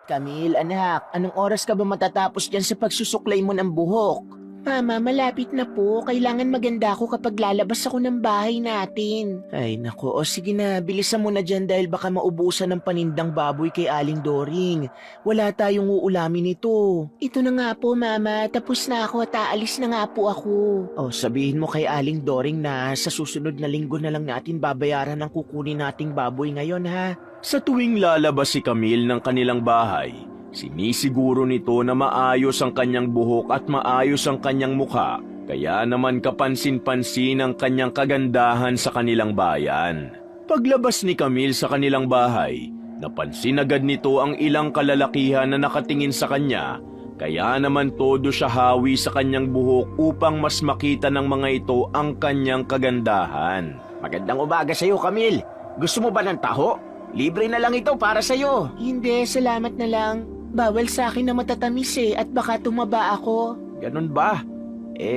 Camille, anak, anong oras ka ba matatapos dyan sa pagsusuklay mo ng buhok? Mama, malapit na po. Kailangan maganda ako kapag lalabas ako ng bahay natin. Ay, nako. O sige na, bilisan mo na dyan dahil baka maubusan ng panindang baboy kay Aling Doring. Wala tayong uulamin ito. Ito na nga po, Mama. Tapos na ako at aalis na nga po ako. O, sabihin mo kay Aling Doring na sa susunod na linggo na lang natin babayaran ang kukunin nating baboy ngayon, ha? Sa tuwing lalabas si Camille ng kanilang bahay, sinisiguro nito na maayos ang kanyang buhok at maayos ang kanyang mukha, kaya naman kapansin-pansin ang kanyang kagandahan sa kanilang bayan. Paglabas ni Camille sa kanilang bahay, napansin agad nito ang ilang kalalakihan na nakatingin sa kanya, kaya naman todo siya hawi sa kanyang buhok upang mas makita ng mga ito ang kanyang kagandahan. Magandang umaga sa'yo, Camille. Gusto mo ba ng taho? Libre na lang ito para sa'yo. Hindi, salamat na lang. Bawal sa akin na matatamis at baka tumaba ako. Ganun ba?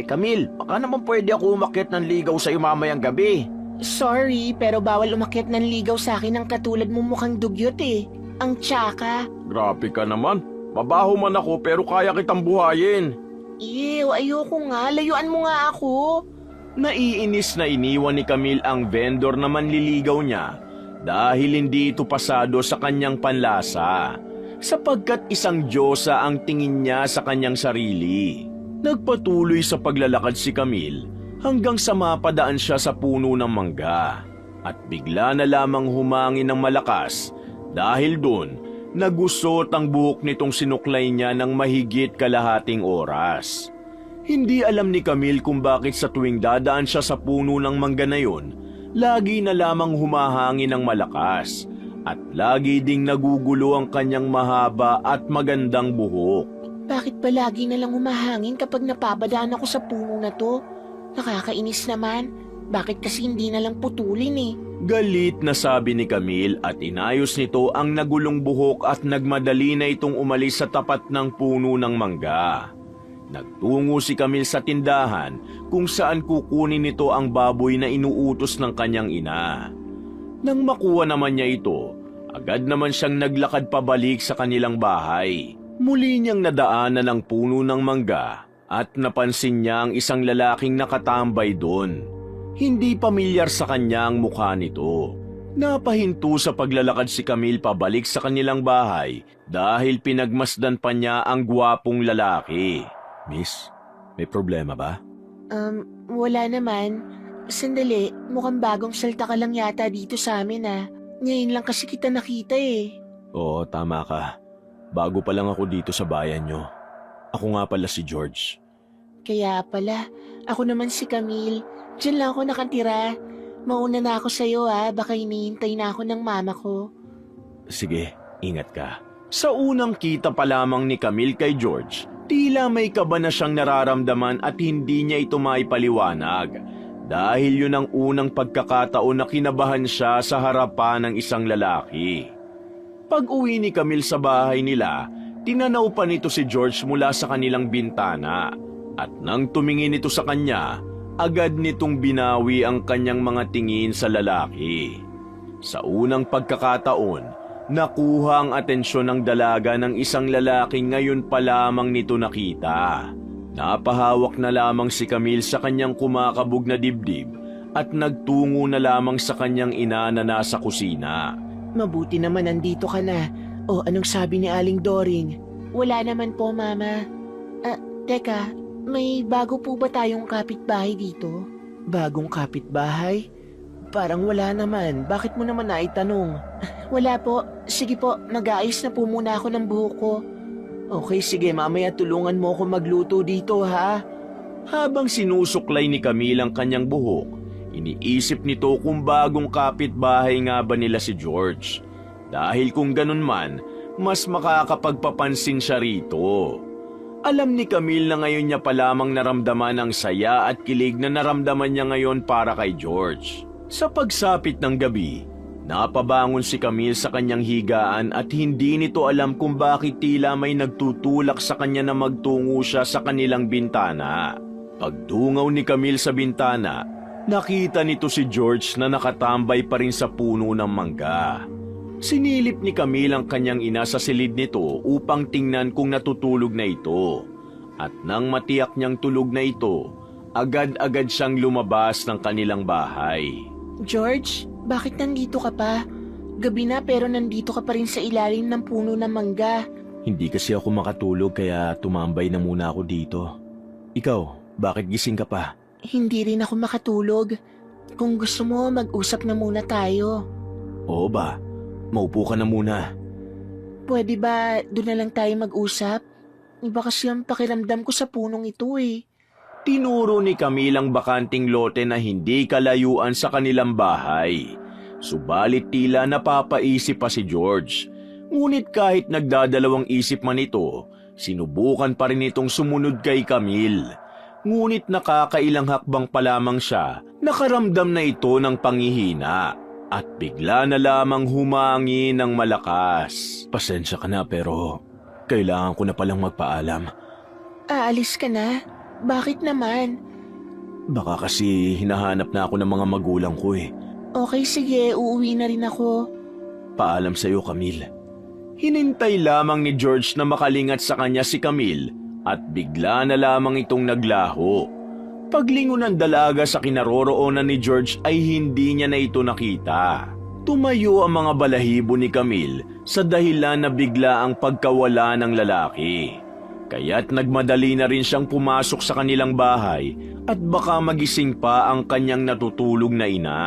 Camille, baka naman pwede ako umakyat ng ligaw sa'yo mamayang gabi. Sorry, pero bawal umakyat ng ligaw sa akin ng katulad mo mukhang dugyot Ang tsaka. Grabe ka naman. Mabaho man ako pero kaya kitang buhayin. Ew, ayoko nga. Layuan mo nga ako. Naiinis na iniwan ni Camille ang vendor na manliligaw niya dahil hindi ito pasado sa kanyang panlasa, sapagkat isang diyosa ang tingin niya sa kanyang sarili. Nagpatuloy sa paglalakad si Camille hanggang sa mapadaan siya sa puno ng mangga at bigla na lamang humangin ng malakas dahil doon nagusot ang buhok nitong sinuklay niya ng mahigit kalahating oras. Hindi alam ni Camille kung bakit sa tuwing dadaan siya sa puno ng mangga na yun, lagi na lamang humahangin ng malakas at lagi ding nagugulo ang kanyang mahaba at magandang buhok. Bakit ba lagi na lang humahangin kapag napabadaan ako sa puno na to? Nakakainis naman. Bakit kasi hindi na lang putulin Galit na sabi ni Camille at inayos nito ang nagulong buhok at nagmadali na itong umalis sa tapat ng puno ng mangga. Nagtungo si Camille sa tindahan kung saan kukunin nito ang baboy na inuutos ng kanyang ina. Nang makuha naman niya ito, agad naman siyang naglakad pabalik sa kanilang bahay. Muli niyang nadaanan ang puno ng mangga at napansin niya ang isang lalaking nakatambay doon. Hindi pamilyar sa kanya ang mukha nito. Napahinto sa paglalakad si Camille pabalik sa kanilang bahay dahil pinagmasdan pa niya ang gwapong lalaki. Miss, may problema ba? Wala naman. Sandali, mukhang bagong salta ka lang yata dito sa amin Ngayon lang kasi kita nakita Oo, tama ka. Bago pa lang ako dito sa bayan nyo. Ako nga pala si George. Kaya pala, ako naman si Camille. Diyan lang ako nakatira. Mauna na ako sa'yo baka hinihintay na ako ng mama ko. Sige, ingat ka. Sa unang kita pa lamang ni Camille kay George, tila may kaba na siyang nararamdaman at hindi niya ito maipaliwanag. Dahil yun ang unang pagkakataon na kinabahan siya sa harapan ng isang lalaki. Pag-uwi ni Camille sa bahay nila, tinanaw pa nito si George mula sa kanilang bintana. At nang tumingin ito sa kanya, agad nitong binawi ang kanyang mga tingin sa lalaki. Sa unang pagkakataon, nakuha ang atensyon ng dalaga ng isang lalaki ngayon pa lamang nito nakita. Napahawak na lamang si Camille sa kanyang kumakabog na dibdib at nagtungo na lamang sa kanyang ina na nasa kusina. Mabuti naman nandito ka na. O anong sabi ni Aling Doring? Wala naman po, Mama. Teka, may bago po ba tayong kapitbahay dito? Bagong kapitbahay? Parang wala naman. Bakit mo naman naitanong? Wala po. Sige po, mag-aayos na po muna ako ng buhok ko. Okay, sige. Mamaya tulungan mo ako magluto dito, ha? Habang sinusuklay ni Camille ang kanyang buhok, iniisip nito kung bagong kapitbahay nga ba nila si George. Dahil kung ganun man, mas makakapagpapansin siya rito. Alam ni Camille na ngayon niya pa lamang naramdaman ang saya at kilig na naramdaman niya ngayon para kay George. Sa pagsapit ng gabi, napabangon si Camille sa kanyang higaan at hindi nito alam kung bakit tila may nagtutulak sa kanya na magtungo siya sa kanilang bintana. Pagtungaw ni Camille sa bintana, nakita nito si George na nakatambay pa rin sa puno ng mangga. Sinilip ni Camille ang kanyang ina sa silid nito upang tingnan kung natutulog na ito. At nang matiyak niyang tulog na ito, agad-agad siyang lumabas ng kanilang bahay. George, bakit nandito ka pa? Gabi na pero nandito ka pa rin sa ilalim ng puno ng mangga. Hindi kasi ako makatulog kaya tumambay na muna ako dito. Ikaw, bakit gising ka pa? Hindi rin ako makatulog. Kung gusto mo, mag-usap na muna tayo. Oo ba? Maupo ka na muna. Pwede ba doon na lang tayo mag-usap? Iba kasi ang pakiramdam ko sa punong ito eh. Tinuro ni Camille ang bakanting lote na hindi kalayuan sa kanilang bahay. Subalit tila napapaisip pa si George. Ngunit kahit nagdadalawang isip man ito, sinubukan pa rin itong sumunod kay Camille. Ngunit nakakailang hakbang pa lamang siya, nakaramdam na ito ng panghihina. At bigla na lamang humangi ng malakas. Pasensya ka na pero kailangan ko na palang magpaalam. Aalis ka na? Bakit naman? Baka kasi hinahanap na ako ng mga magulang ko eh. Okay, sige. Uuwi na rin ako. Paalam sa'yo, Camille. Hinintay lamang ni George na makalingat sa kanya si Camille at bigla na lamang itong naglaho. Paglingon ng dalaga sa kinaroroonan ni George ay hindi niya na ito nakita. Tumayo ang mga balahibo ni Camille sa dahilan na bigla ang pagkawala ng lalaki. Kaya't nagmadali na rin siyang pumasok sa kanilang bahay at baka magising pa ang kanyang natutulog na ina.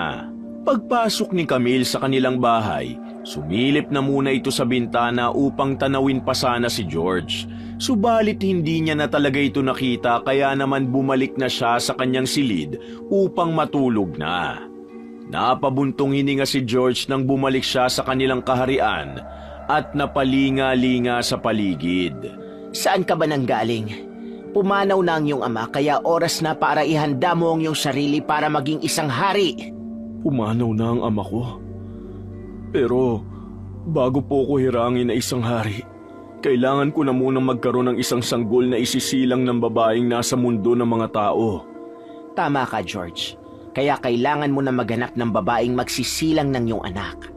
Pagpasok ni Camille sa kanilang bahay, sumilip na muna ito sa bintana upang tanawin pa sana si George. Subalit hindi niya na talaga ito nakita kaya naman bumalik na siya sa kanyang silid upang matulog na. Napabuntong hininga si George nang bumalik siya sa kanilang kaharian at napalinga-linga sa paligid. Saan ka ba nanggaling? Pumanaw na ang iyong ama kaya oras na para ihanda mo ang iyong sarili para maging isang hari. Pumanaw na ang ama ko. Pero bago po ko hirangin na isang hari, kailangan ko na munang magkaroon ng isang sanggol na isisilang ng babaeng nasa mundo ng mga tao. Tama ka, George. Kaya kailangan mo na maghanap ng babaeng magsisilang ng iyong anak.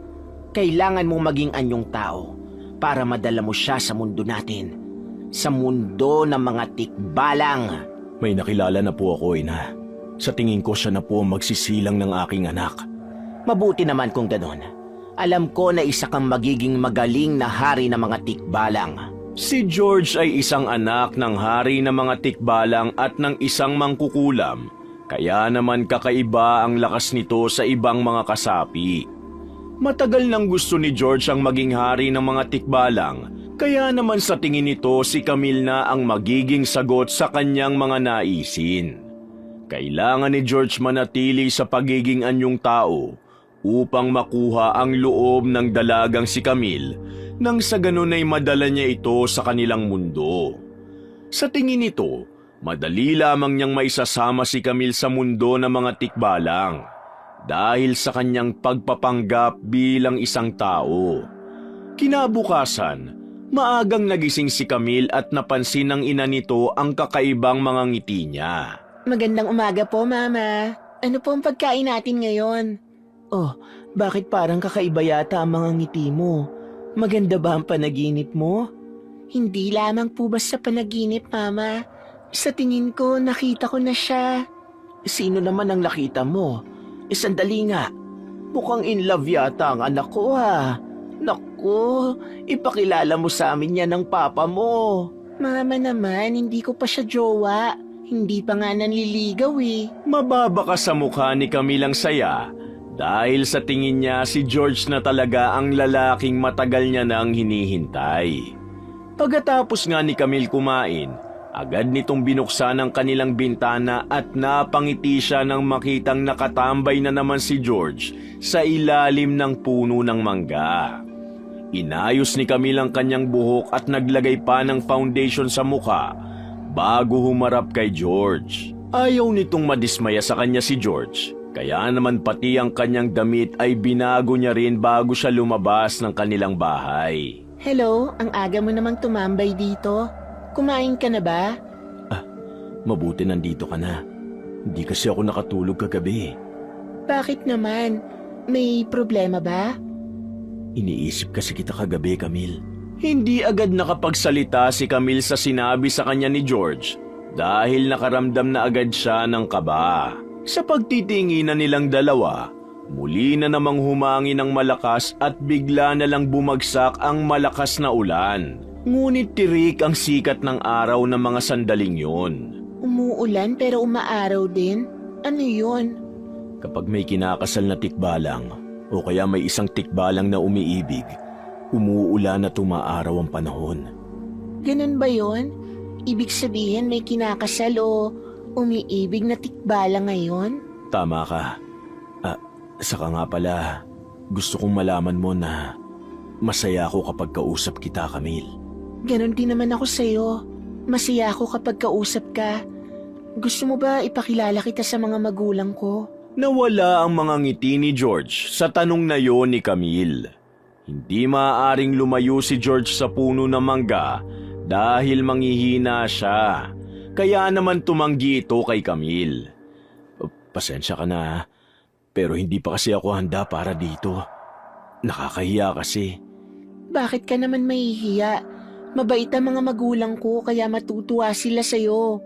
Kailangan mo maging anyong tao para madala mo siya sa mundo natin. Sa mundo ng mga tikbalang. May nakilala na po ako, ina. Sa tingin ko siya na po ang magsisilang ng aking anak. Mabuti naman kung ganon. Alam ko na isa kang magiging magaling na hari ng mga tikbalang. Si George ay isang anak ng hari ng mga tikbalang at ng isang mangkukulam. Kaya naman kakaiba ang lakas nito sa ibang mga kasapi. Matagal nang gusto ni George ang maging hari ng mga tikbalang. Kaya naman sa tingin nito si Camille na ang magiging sagot sa kanyang mga naisin. Kailangan ni George manatili sa pagiging anyong tao upang makuha ang loob ng dalagang si Camille nang sa ganun ay madala niya ito sa kanilang mundo. Sa tingin nito, madali lamang niyang maisasama si Camille sa mundo ng mga tikbalang dahil sa kanyang pagpapanggap bilang isang tao. Kinabukasan, maagang nagising si Camille at napansin ng ina nito ang kakaibang mga ngiti niya. Magandang umaga po, Mama. Ano po ang pagkain natin ngayon? Oh, bakit parang kakaiba yata ang mga ngiti mo? Maganda ba ang panaginip mo? Hindi lamang po basta panaginip, Mama. Sa tingin ko, nakita ko na siya. Sino naman ang nakita mo? Sandali nga. Mukhang in love yata ang anak ko, ha? Naku, ipakilala mo sa amin yan ng papa mo. Mama naman, hindi ko pa siya jowa. Hindi pa nga nanliligaw eh. Mababa ka sa mukha ni Camille ang saya dahil sa tingin niya si George na talaga ang lalaking matagal niya nang hinihintay. Pagkatapos nga ni Camille kumain, agad nitong binuksan ang kanilang bintana at napangiti siya nang makitang nakatambay na naman si George sa ilalim ng puno ng mangga. Inayos ni Camille ang kanyang buhok at naglagay pa ng foundation sa mukha bago humarap kay George. Ayaw nitong madismaya sa kanya si George, kaya naman pati ang kanyang damit ay binago niya rin bago siya lumabas ng kanilang bahay. Hello, ang aga mo namang tumambay dito. Kumain ka na ba? Mabuti nandito ka na. Hindi kasi ako nakatulog kagabi. Bakit naman? May problema ba? Iniisip kasi kita kagabi, Camille. Hindi agad nakapagsalita si Camille sa sinabi sa kanya ni George dahil nakaramdam na agad siya ng kaba. Sa pagtitinginan nilang dalawa, muli na namang humangin ng malakas at bigla na lang bumagsak ang malakas na ulan. Ngunit tirik ang sikat ng araw ng mga sandaling yun. Umuulan pero umaaraw din? Ano yun? Kapag may kinakasal na tikbalang o kaya may isang tikbalang na umiibig, umuulan at umaaraw ang panahon. Ganun ba yun? Ibig sabihin may kinakasal o umiibig na tikbala ngayon? Tama ka. Saka nga pala, gusto kong malaman mo na masaya ako kapag kausap kita, Camille. Ganon din naman ako sa'yo. Masaya ako kapag kausap ka. Gusto mo ba ipakilala kita sa mga magulang ko? Nawala ang mga ngiti ni George sa tanong na yon ni Camille. Hindi maaaring lumayo si George sa puno ng mangga dahil manghihina siya. Kaya naman tumanggi ito kay Camille. Pasensya ka na, pero hindi pa kasi ako handa para dito. Nakakahiya kasi. Bakit ka naman mahihiya? Mabait ang mga magulang ko kaya matutuwa sila sa'yo.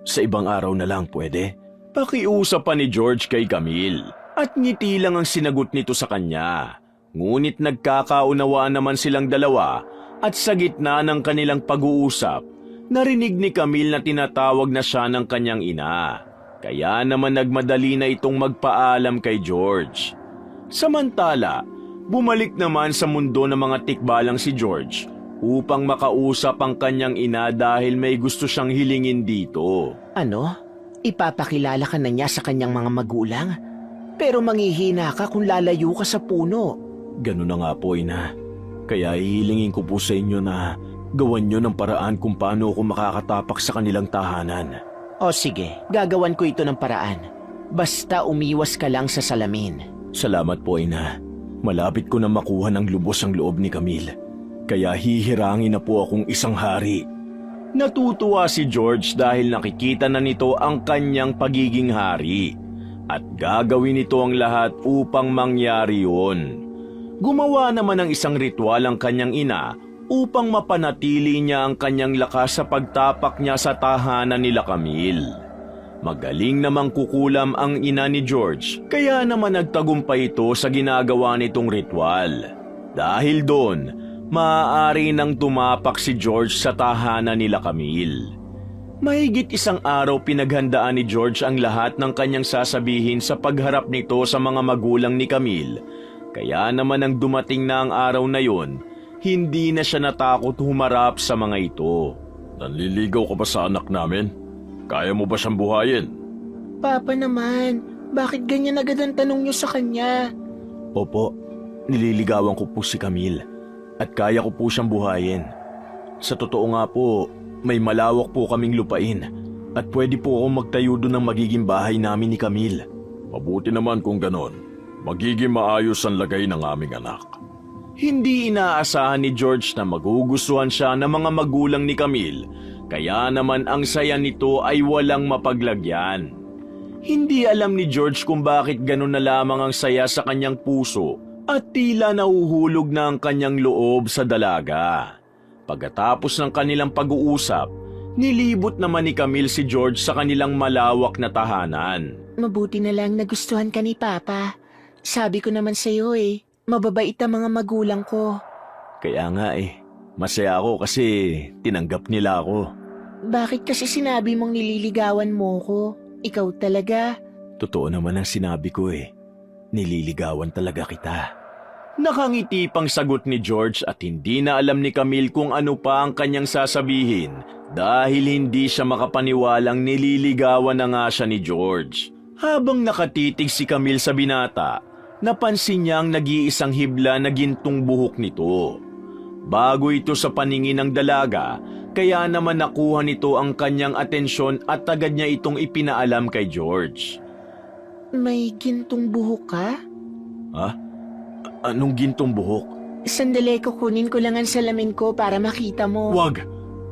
Sa ibang araw na lang pwede? Pakiusap pa ni George kay Camille at ngiti lang ang sinagot nito sa kanya. Ngunit nagkakaunawaan naman silang dalawa at sa gitna ng kanilang pag-uusap, narinig ni Camille na tinatawag na siya ng kanyang ina. Kaya naman nagmadali na itong magpaalam kay George. Samantala, bumalik naman sa mundo ng mga tikbalang si George upang makausap ang kanyang ina dahil may gusto siyang hilingin dito. Ano? Ipapakilala ka na niya sa kanyang mga magulang? Pero manghihina ka kung lalayo ka sa puno. Ganun na nga po, ina. Kaya hihilingin ko po sa inyo na gawan nyo ng paraan kung paano ako makakatapak sa kanilang tahanan. O sige, gagawan ko ito ng paraan. Basta umiwas ka lang sa salamin. Salamat po, ina. Malapit ko na makuha ng lubos ang loob ni Camille. Kaya hihirangin na po akong isang hari. Natutuwa si George dahil nakikita na nito ang kanyang pagiging hari. At gagawin nito ang lahat upang mangyari yun. Gumawa naman ng isang ritual ang kanyang ina upang mapanatili niya ang kanyang lakas sa pagtapak niya sa tahanan nila Camille. Magaling namang kukulam ang ina ni George, kaya naman nagtagumpay ito sa ginagawa nitong ritual. Dahil doon, maaari nang tumapak si George sa tahanan nila Camille. Mahigit isang araw pinaghandaan ni George ang lahat ng kanyang sasabihin sa pagharap nito sa mga magulang ni Camille. Kaya naman nang dumating na ang araw na yon, hindi na siya natakot humarap sa mga ito. Nanliligaw ka ba sa anak namin? Kaya mo ba siyang buhayin? Papa naman, bakit ganyan agad ang tanong niyo sa kanya? Opo, nililigawan ko po si Camille at kaya ko po siyang buhayin. Sa totoo nga po, may malawak po kaming lupain at pwede po akong magtayo doon ng magiging bahay namin ni Camille. Mabuti naman kung ganon. Magiging maayos ang lagay ng aming anak. Hindi inaasahan ni George na magugustuhan siya ng mga magulang ni Camille, kaya naman ang saya nito ay walang mapaglagyan. Hindi alam ni George kung bakit ganun na lamang ang saya sa kanyang puso at tila nahuhulog na ang kanyang loob sa dalaga. Pagkatapos ng kanilang pag-uusap, nilibot naman ni Camille si George sa kanilang malawak na tahanan. Mabuti na lang nagustuhan ka ni Papa. Sabi ko naman sa'yo mababait ang mga magulang ko. Kaya nga masaya ako kasi tinanggap nila ako. Bakit kasi sinabi mong nililigawan mo ko? Ikaw talaga? Totoo naman ang sinabi ko nililigawan talaga kita. Nakangiti pang sagot ni George at hindi na alam ni Camille kung ano pa ang kanyang sasabihin dahil hindi siya makapaniwalang nililigawan na nga siya ni George. Habang nakatitig si Camille sa binata, napansin niya ang nag-iisang hibla na gintong buhok nito. Bago ito sa paningin ng dalaga, kaya naman nakuha nito ang kanyang atensyon at agad niya itong ipinaalam kay George. May gintong buhok ka? Ha? Anong gintong buhok? Sandali, kukunin ko lang ang salamin ko para makita mo. Wag!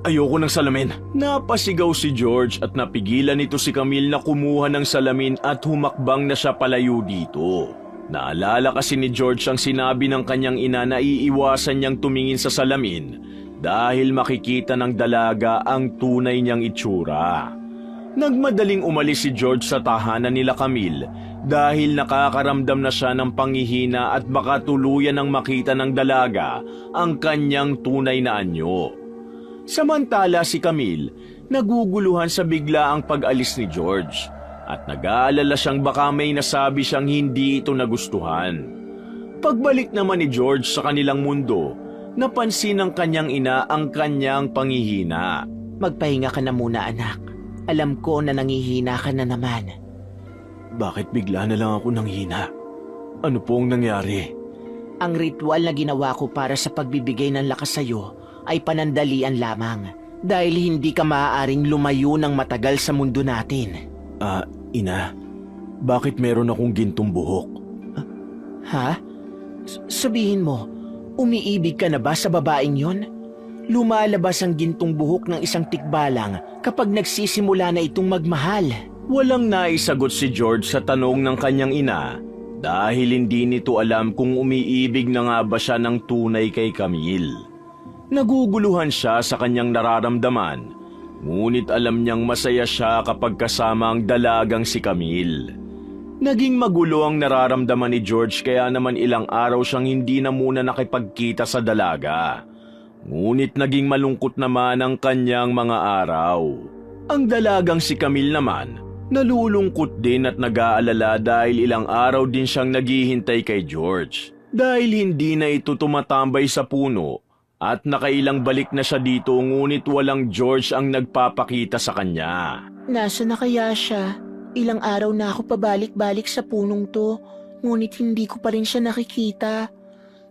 Ayoko ng salamin. Napasigaw si George at napigilan nito si Camille na kumuha ng salamin at humakbang na siya palayo dito. Naalala kasi ni George ang sinabi ng kanyang ina na iiwasan niyang tumingin sa salamin dahil makikita ng dalaga ang tunay niyang itsura. Nagmadaling umalis si George sa tahanan nila Camille dahil nakakaramdam na siya ng panghihina at baka tuluyan ng makita ng dalaga ang kanyang tunay na anyo. Samantala si Camille naguguluhan sa biglaang pag-alis ni George at nag-aalala siyang baka may nasabi siyang hindi ito nagustuhan. Pagbalik naman ni George sa kanilang mundo, napansin ng kanyang ina ang kanyang panghihina. Magpahinga ka na muna, anak. Alam ko na nangihina ka na naman. Bakit bigla na lang ako nanghina? Ano pong nangyari? Ang ritual na ginawa ko para sa pagbibigay ng lakas sa'yo ay panandalian lamang dahil hindi ka maaaring lumayo ng matagal sa mundo natin. Ina, bakit meron akong gintong buhok? Ha? Sabihin mo, umiibig ka na ba sa babaeng yon? Lumalabas ang gintong buhok ng isang tikbalang kapag nagsisimula na itong magmahal. Walang naisagot si George sa tanong ng kanyang ina dahil hindi nito alam kung umiibig na nga ba siya ng tunay kay Camille. Naguguluhan siya sa kanyang nararamdaman, ngunit alam niyang masaya siya kapag kasama ang dalagang si Camille. Naging magulo ang nararamdaman ni George kaya naman ilang araw siyang hindi na muna nakipagkita sa dalaga. Ngunit naging malungkot naman ang kanyang mga araw. Ang dalagang si Camille naman, nalulungkot din at nag-aalala dahil ilang araw din siyang naghihintay kay George. Dahil hindi na ito tumatambay sa puno at nakailang balik na siya dito ngunit walang George ang nagpapakita sa kanya. Nasa na kaya siya? Ilang araw na ako pabalik-balik sa punong to, ngunit hindi ko pa rin siya nakikita.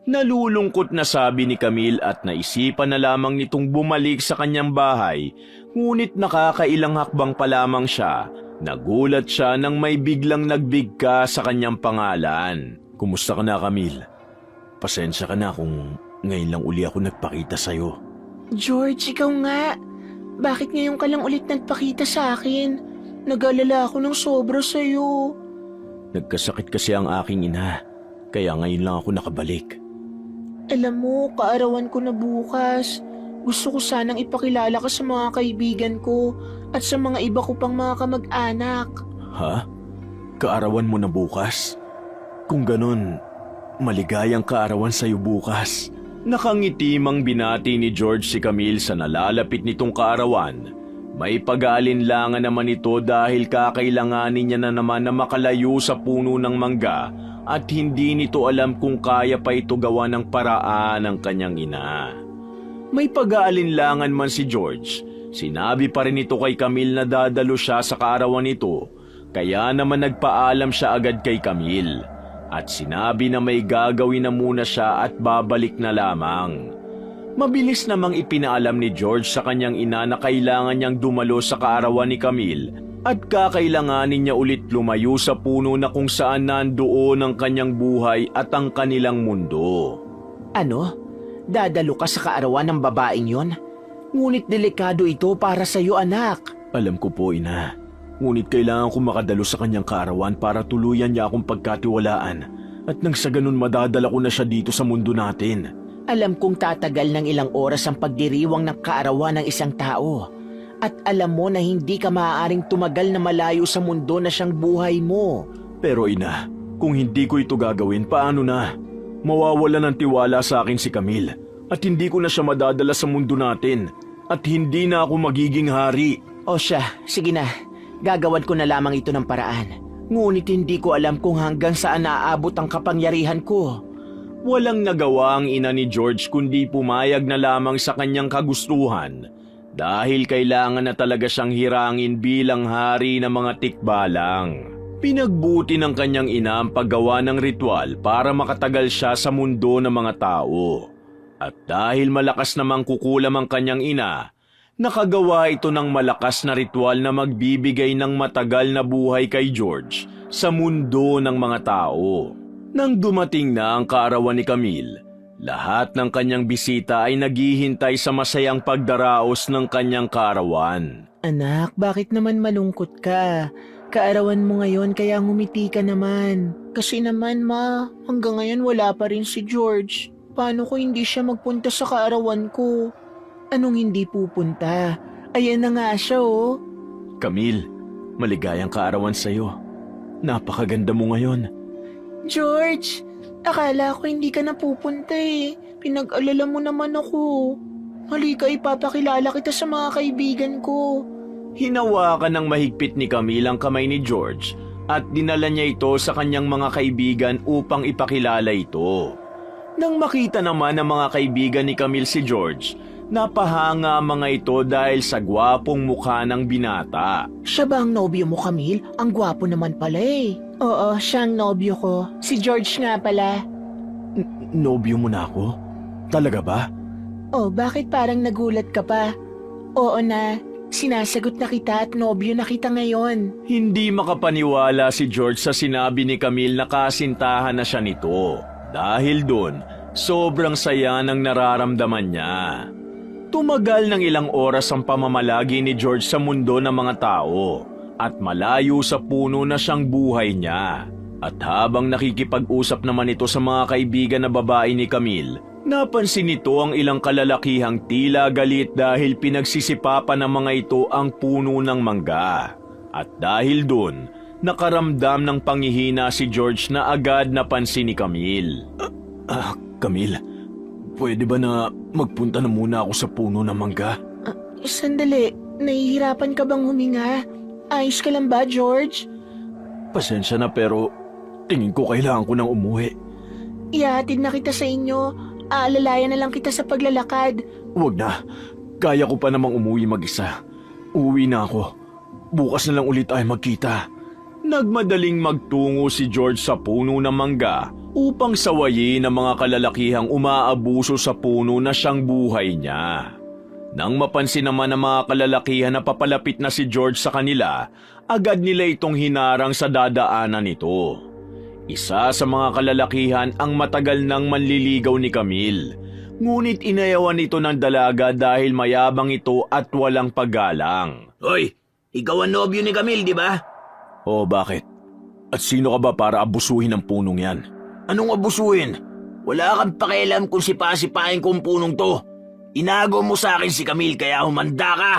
Nalulungkot na sabi ni Camille at naisipan na lamang nitong bumalik sa kanyang bahay, ngunit nakakailang hakbang pa lamang siya. Nagulat siya nang may biglang nagbigka sa kanyang pangalan. Kumusta ka na, Camille? Pasensya ka na kung ngayon lang uli ako nagpakita sa'yo. George, ikaw nga. Bakit ngayon ka lang ulit nagpakita sa akin? Nag-alala ako ng sobra sa'yo. Nagkasakit kasi ang aking ina, kaya ngayon lang ako nakabalik. Alam mo, kaarawan ko na bukas. Gusto ko sanang ipakilala ka sa mga kaibigan ko at sa mga iba ko pang mga kamag-anak. Ha? Kaarawan mo na bukas? Kung ganun, maligayang kaarawan sa'yo bukas. Nakangitimang binati ni George si Camille sa nalalapit nitong kaarawan. May pag-aalinlangan naman ito dahil kakailanganin niya na naman na makalayo sa puno ng mangga at hindi nito alam kung kaya pa ito gawa ng paraan ng kanyang ina. May pag-aalinlangan man si George, sinabi pa rin ito kay Camille na dadalo siya sa kaarawan nito, kaya naman nagpaalam siya agad kay Camille at sinabi na may gagawin na muna siya at babalik na lamang. Mabilis namang ipinaalam ni George sa kanyang ina na kailangan niyang dumalo sa kaarawan ni Camille at kakailanganin niya ulit lumayo sa puno na kung saan nandoon ang kanyang buhay at ang kanilang mundo. Ano? Dadalo ka sa kaarawan ng babaeng yon? Ngunit delikado ito para sa'yo, anak. Alam ko po, ina. Ngunit kailangan ko makadalo sa kanyang kaarawan para tuluyan niya akong pagkatiwalaan at nang sa ganun madadala ko na siya dito sa mundo natin. Alam kong tatagal ng ilang oras ang pagdiriwang ng kaarawan ng isang tao. At alam mo na hindi ka maaaring tumagal na malayo sa mundo na siyang buhay mo. Pero ina, kung hindi ko ito gagawin, paano na? Mawawala ng tiwala sa akin si Camille at hindi ko na siya madadala sa mundo natin at hindi na ako magiging hari. O siya, sige na. Gagawan ko na lamang ito ng paraan. Ngunit hindi ko alam kung hanggang saan naaabot ang kapangyarihan ko. Walang nagawa ang ina ni George kundi pumayag na lamang sa kanyang kagustuhan dahil kailangan na talaga siyang hirangin bilang hari ng mga tikbalang. Pinagbuti ng kanyang ina ang paggawa ng ritual para makatagal siya sa mundo ng mga tao. At dahil malakas namang kukulam ang kanyang ina, nakagawa ito ng malakas na ritual na magbibigay ng matagal na buhay kay George sa mundo ng mga tao. Nang dumating na ang kaarawan ni Camille, lahat ng kanyang bisita ay naghihintay sa masayang pagdaraos ng kanyang kaarawan. Anak, bakit naman malungkot ka? Kaarawan mo ngayon kaya ngumiti ka naman. Kasi naman ma, hanggang ngayon wala pa rin si George. Paano ko hindi siya magpunta sa kaarawan ko? Anong hindi pupunta? Ayan na nga siya oh. Camille, maligayang kaarawan sa'yo. Napakaganda mo ngayon. George, akala ko hindi ka na pupunta eh. Pinag-alala mo naman ako. Halika ipapakilala kita sa mga kaibigan ko. Hinawakan ng mahigpit ni Camille ang kamay ni George at dinala niya ito sa kanyang mga kaibigan upang ipakilala ito. Nang makita naman ng mga kaibigan ni Camille si George, napahanga ang mga ito dahil sa gwapong mukha ng binata. Siya ba ang nobyo mo, Camille? Ang gwapo naman pala eh. Oo, siya ang nobyo ko. Si George nga pala. Nobyo mo na ako? Talaga ba? Oh, bakit parang nagulat ka pa? Oo na, sinasagot na kita at nobyo na kita ngayon. Hindi makapaniwala si George sa sinabi ni Camille na kasintahan na siya nito. Dahil doon, sobrang saya ng nararamdaman niya. Tumagal ng ilang oras ang pamamalagi ni George sa mundo ng mga tao at malayo sa puno na siyang buhay niya. At habang nakikipag-usap naman ito sa mga kaibigan na babae ni Camille, napansin nito ang ilang kalalakihang tila galit dahil pinagsisipapan ng mga ito ang puno ng mangga. At dahil doon, nakaramdam ng panghihina si George na agad napansin ni Camille. Camille, pwede ba na magpunta na muna ako sa puno ng mangga? Sandali, nahihirapan ka bang huminga? Ayos ka lang ba, George? Pasensya na pero tingin ko kailangan ko nang umuwi. Ihatid na kita sa inyo. Aalalayan na lang kita sa paglalakad. Huwag na. Kaya ko pa namang umuwi mag-isa. Uwi na ako. Bukas na lang ulit tayo magkita. Nagmadaling magtungo si George sa puno ng mangga upang sawayin ang mga kalalakihang umaabuso sa puno na siyang buhay niya. Nang mapansin naman ng mga kalalakihan na papalapit na si George sa kanila, agad nila itong hinarang sa dadaanan nito. Isa sa mga kalalakihan ang matagal nang manliligaw ni Camille. Ngunit inayawan ito ng dalaga dahil mayabang ito at walang paggalang. Hoy, ikaw ang nobyo ni Camille, di ba? Oh, bakit? At sino ka ba para abusuhin ang punong yan? Anong abusuin? Wala kang pakialam kung sipa-sipahin kong punong to. Inago mo sa akin si Camille kaya humanda ka.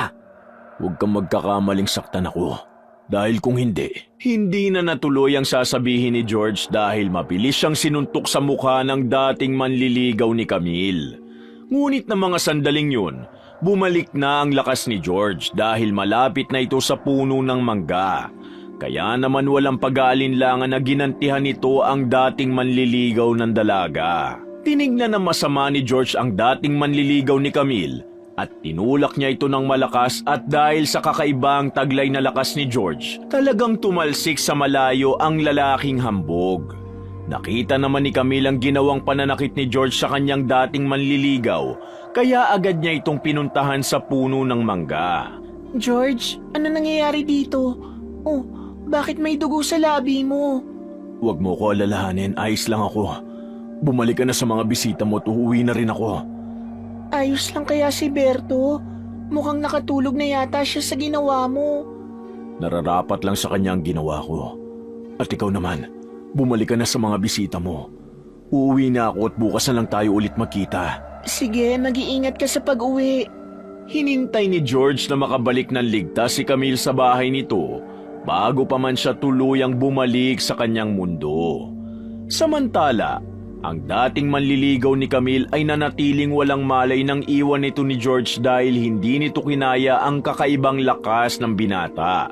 Huwag kang magkakamaling saktan ako. Dahil kung hindi na natuloy ang sasabihin ni George dahil mabilis siyang sinuntok sa mukha ng dating manliligaw ni Camille. Ngunit ng mga sandaling yun, bumalik na ang lakas ni George dahil malapit na ito sa puno ng mangga. Kaya naman walang pag-aalinlangan na ginantihan nito ang dating manliligaw ng dalaga. Tinignan na masama ni George ang dating manliligaw ni Camille at tinulak niya ito ng malakas at dahil sa kakaibang taglay na lakas ni George, talagang tumalsik sa malayo ang lalaking hambog. Nakita naman ni Camille ang ginawang pananakit ni George sa kanyang dating manliligaw, kaya agad niya itong pinuntahan sa puno ng mangga. George, ano nangyayari dito? Oh, bakit may dugo sa labi mo? Huwag mo ko alalahanin, ayos lang ako. Bumalik ka na sa mga bisita mo at uuwi na rin ako. Ayos lang kaya si Berto? Mukhang nakatulog na yata siya sa ginawa mo. Nararapat lang sa kanya ang ginawa ko. At ikaw naman, bumalik ka na sa mga bisita mo. Uuwi na ako at bukas na lang tayo ulit magkita. Sige, mag-iingat ka sa pag-uwi. Hinintay ni George na makabalik ng ligtas si Camille sa bahay nito bago pa man siya tuluyang bumalik sa kanyang mundo. Samantala, ang dating manliligaw ni Camille ay nanatiling walang malay nang iwan nito ni George dahil hindi nito kinaya ang kakaibang lakas ng binata.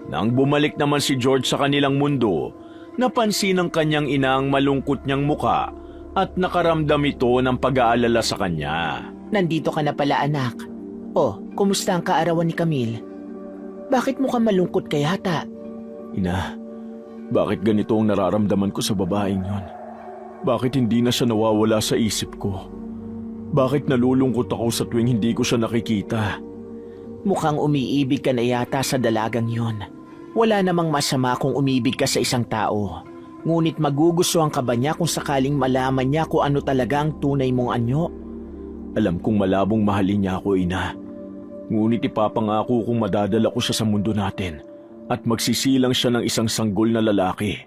Nang bumalik naman si George sa kanilang mundo, napansin ng kanyang ina ang malungkot niyang muka at nakaramdam ito ng pag-aalala sa kanya. Nandito ka na pala anak. Oh, kumusta ang kaarawan ni Camille? Bakit mo ka malungkot kay hata? Ina, bakit ganito ang nararamdaman ko sa babaeng yon? Bakit hindi na siya nawawala sa isip ko? Bakit nalulungkot ako sa tuwing hindi ko siya nakikita? Mukhang umiibig ka na yata sa dalagang yon. Wala namang masama kung umibig ka sa isang tao. Ngunit magugustuhan ka ba niya kung sakaling malaman niya kung ano talaga ang tunay mong anyo? Alam kong malabong mahalin niya ako, ina. Ngunit ipapangako kong madadala ko siya sa mundo natin at magsisilang siya ng isang sanggol na lalaki.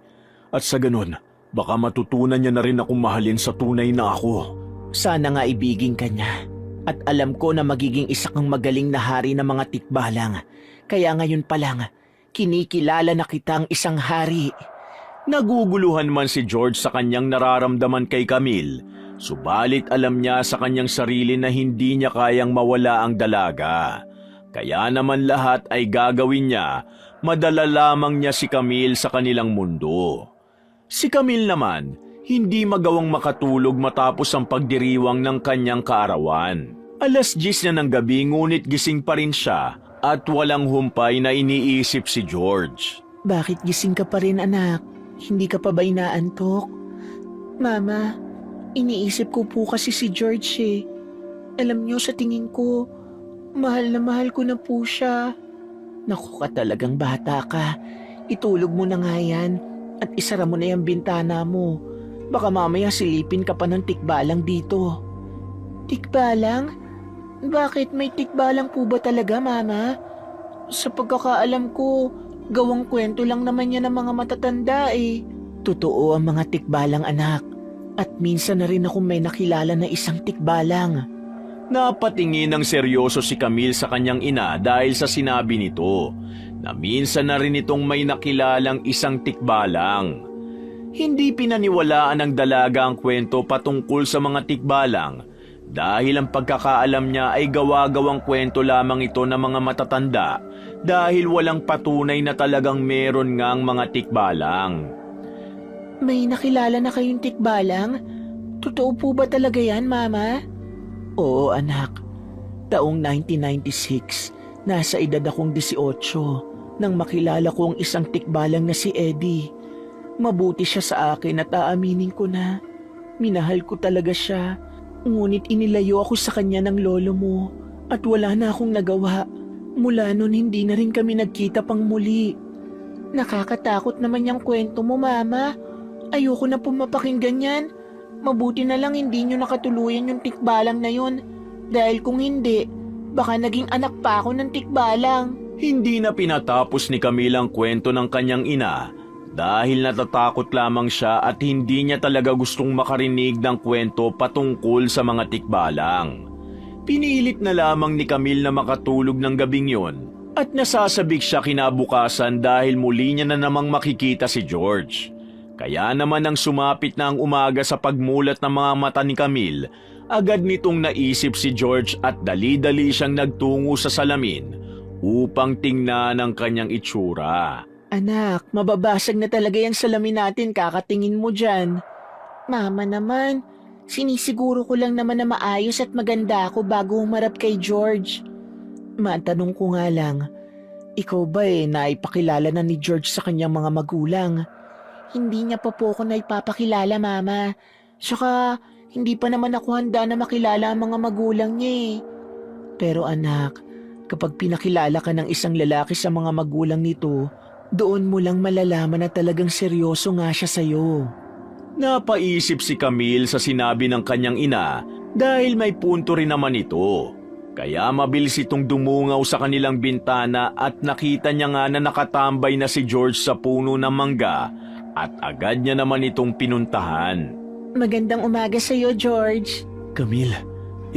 At sa ganun, baka matutunan niya na rin akong mahalin sa tunay na ako. Sana nga ibigin ka niya. At alam ko na magiging isa kang magaling na hari ng mga tikbalang. Kaya ngayon pa lang, kinikilala na kitang isang hari. Naguguluhan man si George sa kanyang nararamdaman kay Camille, subalit alam niya sa kanyang sarili na hindi niya kayang mawala ang dalaga. Kaya naman lahat ay gagawin niya, madala lamang niya si Camille sa kanilang mundo. Si Camille naman, hindi magawang makatulog matapos ang pagdiriwang ng kanyang kaarawan. 10:00 na ng gabi ngunit gising pa rin siya at walang humpay na iniisip si George. Bakit gising ka pa rin, anak? Hindi ka pa ba inaantok? Mama, iniisip ko po kasi si George eh. Alam niyo, sa tingin ko, mahal na mahal ko na po siya. Naku ka, talagang bata ka. Itulog mo na nga yan at isara mo na yung bintana mo. Baka mamaya silipin ka pa ng tikbalang dito. Tikbalang? Bakit may tikbalang po ba talaga, Mama? Sa pagkakaalam ko, gawang kwento lang naman yan ng mga matatanda eh. Totoo ang mga tikbalang, anak. At minsan na rin ako may nakilala na isang tikbalang. Napatingin ng seryoso si Camille sa kanyang ina dahil sa sinabi nito, na minsan na rin itong may nakilalang isang tikbalang. Hindi pinaniwalaan ng dalaga ang kwento patungkol sa mga tikbalang dahil ang pagkakaalam niya ay gawa-gawang kwento lamang ito ng mga matatanda dahil walang patunay na talagang meron ngang mga tikbalang. May nakilala na kayong tikbalang? Totoo po ba talaga yan, Mama? Oo, anak. Taong 1996, nasa edad akong 18 nang makilala ko ang isang tikbalang na si Eddie. Mabuti siya sa akin at aaminin ko na. Minahal ko talaga siya. Ngunit inilayo ako sa kanya ng lolo mo at wala na akong nagawa. Mula nun hindi na rin kami nagkita pang muli. Nakakatakot naman yung kwento mo, Mama. Ayoko na po mapakinggan yan. Mabuti na lang hindi nyo nakatuluyan yung tikbalang na yun. Dahil kung hindi, baka naging anak pa ako ng tikbalang. Hindi na pinatapos ni Camille ang kwento ng kanyang ina dahil natatakot lamang siya at hindi niya talaga gustong makarinig ng kwento patungkol sa mga tikbalang. Pinilit na lamang ni Camille na makatulog ng gabing yon at nasasabik siya kinabukasan dahil muli niya na namang makikita si George. Kaya naman nang sumapit na ang umaga sa pagmulat ng mga mata ni Camille, agad nitong naisip si George at dali-dali siyang nagtungo sa salamin upang tingnan ang kanyang itsura. Anak, mababasag na talaga yung salamin natin kakatingin mo dyan. Mama naman, sinisiguro ko lang naman na maayos at maganda ako bago humarap kay George. Matanong ko nga lang, ikaw ba naipakilala na ni George sa kanyang mga magulang? Hindi niya pa po ako naipapakilala, Mama. Saka, hindi pa naman ako handa na makilala ang mga magulang niya eh. Pero anak, kapag pinakilala ka ng isang lalaki sa mga magulang nito, doon mo lang malalaman na talagang seryoso nga siya sa'yo. Napaisip si Camille sa sinabi ng kanyang ina dahil may punto rin naman ito. Kaya mabilis itong dumungaw sa kanilang bintana at nakita niya nga na nakatambay na si George sa puno ng mangga at agad niya naman itong pinuntahan. Magandang umaga sa'yo, George. Camille,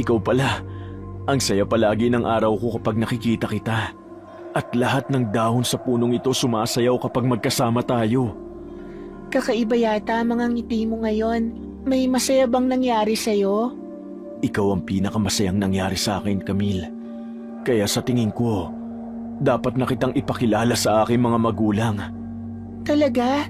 ikaw pala. Ang saya palagi ng araw ko kapag nakikita kita. At lahat ng dahon sa punong ito sumasayaw kapag magkasama tayo. Kakaiba yata ang mga ngiti mo ngayon. May masaya bang nangyari sa'yo? Ikaw ang pinakamasayang nangyari sa akin, Camille. Kaya sa tingin ko, dapat na kitang ipakilala sa aking mga magulang. Talaga?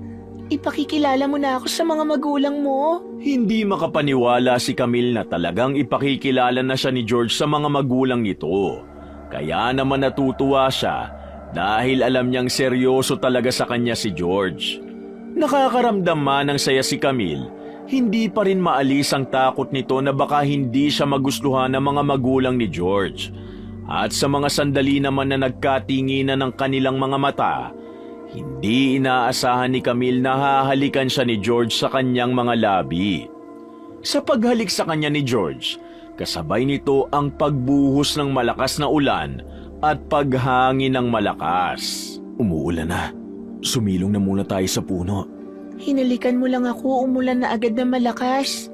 Ipakikilala mo na ako sa mga magulang mo? Hindi makapaniwala si Camille na talagang ipakikilala na siya ni George sa mga magulang nito. Kaya naman natutuwa siya dahil alam niyang seryoso talaga sa kanya si George. Nakakaramdam man ng saya si Camille, hindi pa rin maalis ang takot nito na baka hindi siya magustuhan ng mga magulang ni George. At sa mga sandali naman na nagkatinginan ng kanilang mga mata, hindi inaasahan ni Camille na hahalikan siya ni George sa kanyang mga labi. Sa paghalik sa kanya ni George, kasabay nito ang pagbuhos ng malakas na ulan at paghangin ng malakas. Umuulan na. Sumilong na muna tayo sa puno. Hinalikan mo lang ako, umulan na agad na malakas.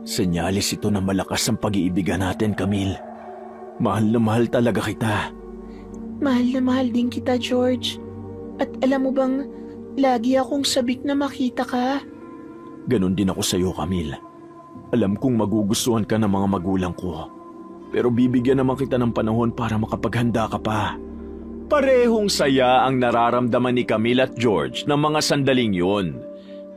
Senyalis ito na malakas ang pag-iibigan natin, Camille. Mahal na mahal talaga kita. Mahal na mahal din kita, George. At alam mo bang, lagi akong sabik na makita ka. Ganon din ako sa iyo, Camille. Alam kong magugustuhan ka ng mga magulang ko. Pero bibigyan naman kita ng panahon para makapaghanda ka pa. Parehong saya ang nararamdaman ni Camille at George ng mga sandaling yun.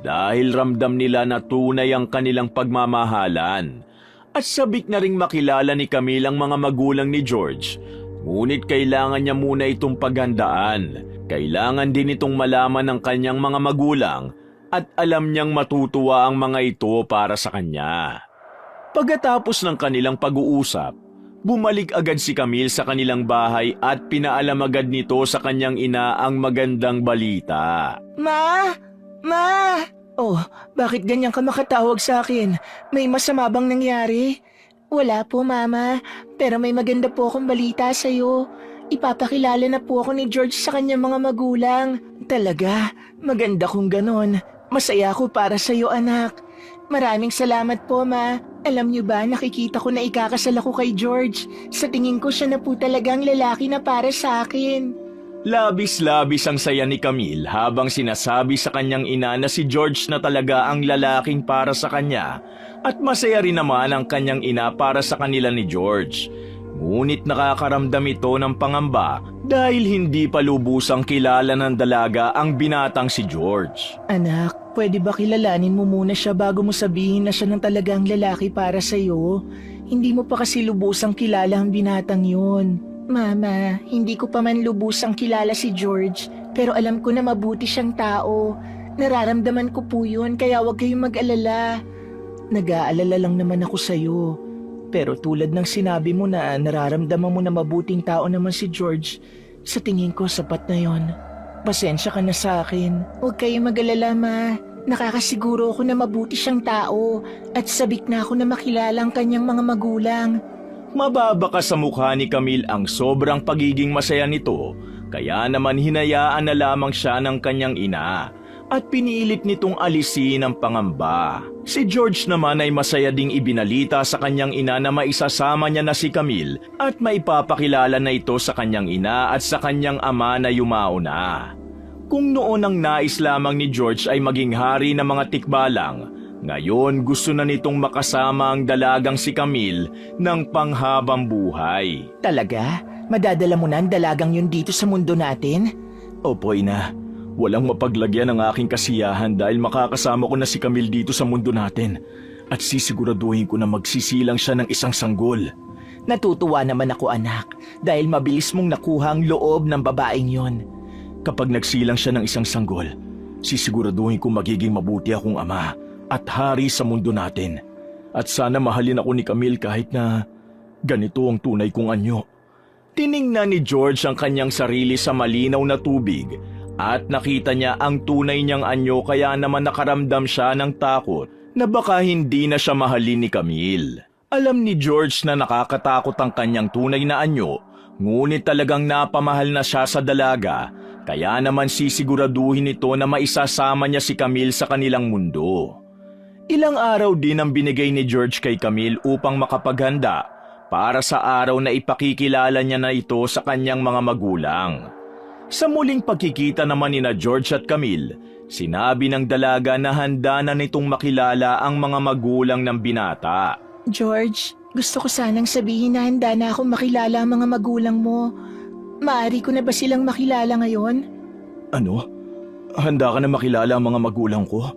Dahil ramdam nila na tunay ang kanilang pagmamahalan. At sabik na ring makilala ni Camille ang mga magulang ni George. Ngunit kailangan niya muna itong paghandaan. Kailangan din itong malaman ng kanyang mga magulang at alam niyang matutuwa ang mga ito para sa kanya. Pagkatapos ng kanilang pag-uusap, bumalik agad si Camille sa kanilang bahay at pinaalam agad nito sa kanyang ina ang magandang balita. Ma! Ma! Oh, bakit ganyan ka makatawag sa akin? May masama bang nangyari? Wala po, Mama. Pero may maganda po akong balita sa'yo. Ipapakilala na po ako ni George sa kanyang mga magulang. Talaga? Maganda kung ganon. Masaya ako para sa'yo, anak. Maraming salamat po, Ma. Alam niyo ba, nakikita ko na ikakasal ako kay George. Sa tingin ko siya na po talagang lalaki na para sa akin. Labis-labis ang saya ni Camille habang sinasabi sa kanyang ina na si George na talaga ang lalaking para sa kanya at masaya rin naman ang kanyang ina para sa kanila ni George. Ngunit nakakaramdam ito ng pangamba dahil hindi pa lubusang kilala ng dalaga ang binatang si George. Anak, pwede ba kilalanin mo muna siya bago mo sabihin na siya ng talagang lalaki para sa'yo? Hindi mo pa kasi lubusang kilala ang binatang yun. Mama, hindi ko pa man lubusang kilala si George, pero alam ko na mabuti siyang tao. Nararamdaman ko po yun, kaya huwag kayong mag-alala. Nag-aalala lang naman ako sa'yo. Pero tulad ng sinabi mo na nararamdaman mo na mabuting tao naman si George, sa tingin ko sapat na yon. Pasensya ka na sa akin. Huwag kayong mag-alala, Ma. Nakakasiguro ako na mabuti siyang tao at sabik na ako na makilala ang kanyang mga magulang. Mababaka sa mukha ni Camille ang sobrang pagiging masaya nito, kaya naman hinayaan na lamang siya ng kanyang ina at pinilit nitong alisin ang pangamba. Si George naman ay masaya ding ibinalita sa kanyang ina na maisasama niya na si Camille at maipapakilala na ito sa kanyang ina at sa kanyang ama na yumao na. Kung noon ang nais lamang ni George ay maging hari ng mga tikbalang, ngayon gusto na nitong makasama ang dalagang si Camille ng panghabang buhay. Talaga? Madadala mo na ang dalagang yun dito sa mundo natin? Opo, ina. Walang mapaglagyan ng aking kasiyahan dahil makakasama ko na si Camille dito sa mundo natin. At sisiguraduhin ko na magsisilang siya ng isang sanggol. Natutuwa naman ako, anak, dahil mabilis mong nakuha ang loob ng babaeng yon. Kapag nagsilang siya ng isang sanggol, sisiguraduhin ko magiging mabuti akong ama at hari sa mundo natin. At sana mahalin ako ni Camille kahit na ganito ang tunay kong anyo. Tiningnan ni George ang kanyang sarili sa malinaw na tubig at nakita niya ang tunay niyang anyo kaya naman nakaramdam siya ng takot na baka hindi na siya mahalin ni Camille. Alam ni George na nakakatakot ang kanyang tunay na anyo, ngunit talagang napamahal na siya sa dalaga, kaya naman sisiguraduhin ito na maisasama niya si Camille sa kanilang mundo. Ilang araw din ang binigay ni George kay Camille upang makapaghanda para sa araw na ipakikilala niya na ito sa kanyang mga magulang. Sa muling pagkikita naman ni George at Camille, sinabi ng dalaga na handa na nitong makilala ang mga magulang ng binata. George, gusto ko sanang sabihin na handa na akong makilala ang mga magulang mo. Maaari ko na ba silang makilala ngayon? Ano? Handa ka na makilala ang mga magulang ko?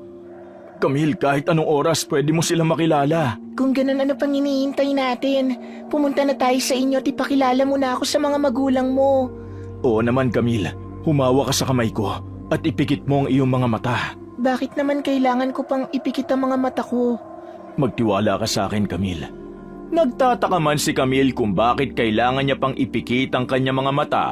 Camille, kahit anong oras pwede mo silang makilala. Kung ganun, ano pang hinihintay natin? Pumunta na tayo sa inyo at ipakilala mo na ako sa mga magulang mo. Oo naman, Camille. Humawa ka sa kamay ko at ipikit mo ang iyong mga mata. Bakit naman kailangan ko pang ipikit ang mga mata ko? Magtiwala ka sa akin, Camille. Nagtataka man si Camille kung bakit kailangan niya pang ipikit ang kanyang mga mata.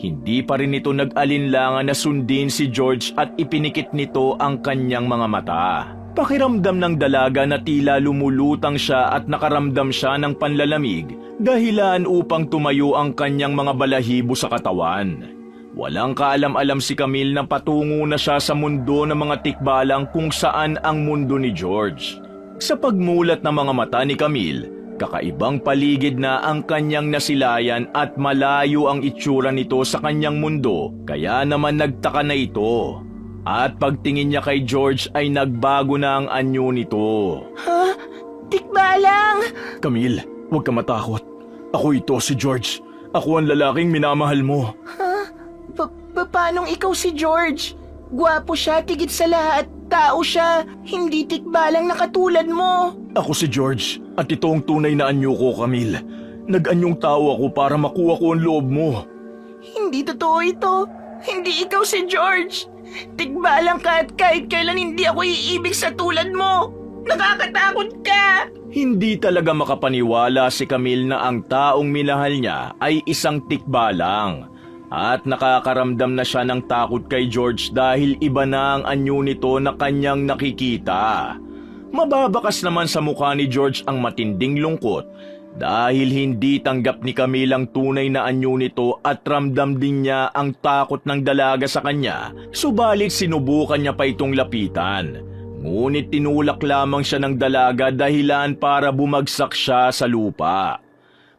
Hindi pa rin ito nag-alinlangan na sundin si George at ipinikit nito ang kanyang mga mata. Pakiramdam ng dalaga na tila lumulutang siya at nakaramdam siya ng panlalamig, dahilan upang tumayo ang kanyang mga balahibo sa katawan. Walang kaalam-alam si Camille na patungo na siya sa mundo ng mga tikbalang kung saan ang mundo ni George. Sa pagmulat ng mga mata ni Camille, kakaibang paligid na ang kanyang nasilayan at malayo ang itsura nito sa kanyang mundo, kaya naman nagtaka na ito. At pagtingin niya kay George ay nagbago na ang anyo nito. Ha? Tikbalang! Camille, huwag ka matakot. Ako ito si George. Ako ang lalaking minamahal mo. Paanong ikaw si George? Gwapo siya, tigit sa lahat. Tao siya, hindi tikbalang na katulad mo. Ako si George at ito ang tunay na anyo ko, Camille. Nag-anyong tao ako para makuha ko ang loob mo. Hindi totoo ito. Hindi ikaw si George. Tikbalang ka at kahit kailan hindi ako iibig sa tulad mo. Nakakatakot ka! Hindi talaga makapaniwala si Camille na ang taong minahal niya ay isang tikbalang. At nakakaramdam na siya ng takot kay George dahil iba na ang anyo nito na kanyang nakikita. Mababakas naman sa mukha ni George ang matinding lungkot dahil hindi tanggap ni Camille ang tunay na anyo nito at ramdam din niya ang takot ng dalaga sa kanya. Subalit sinubukan niya pa itong lapitan. Ngunit tinulak lamang siya ng dalaga dahilan para bumagsak siya sa lupa.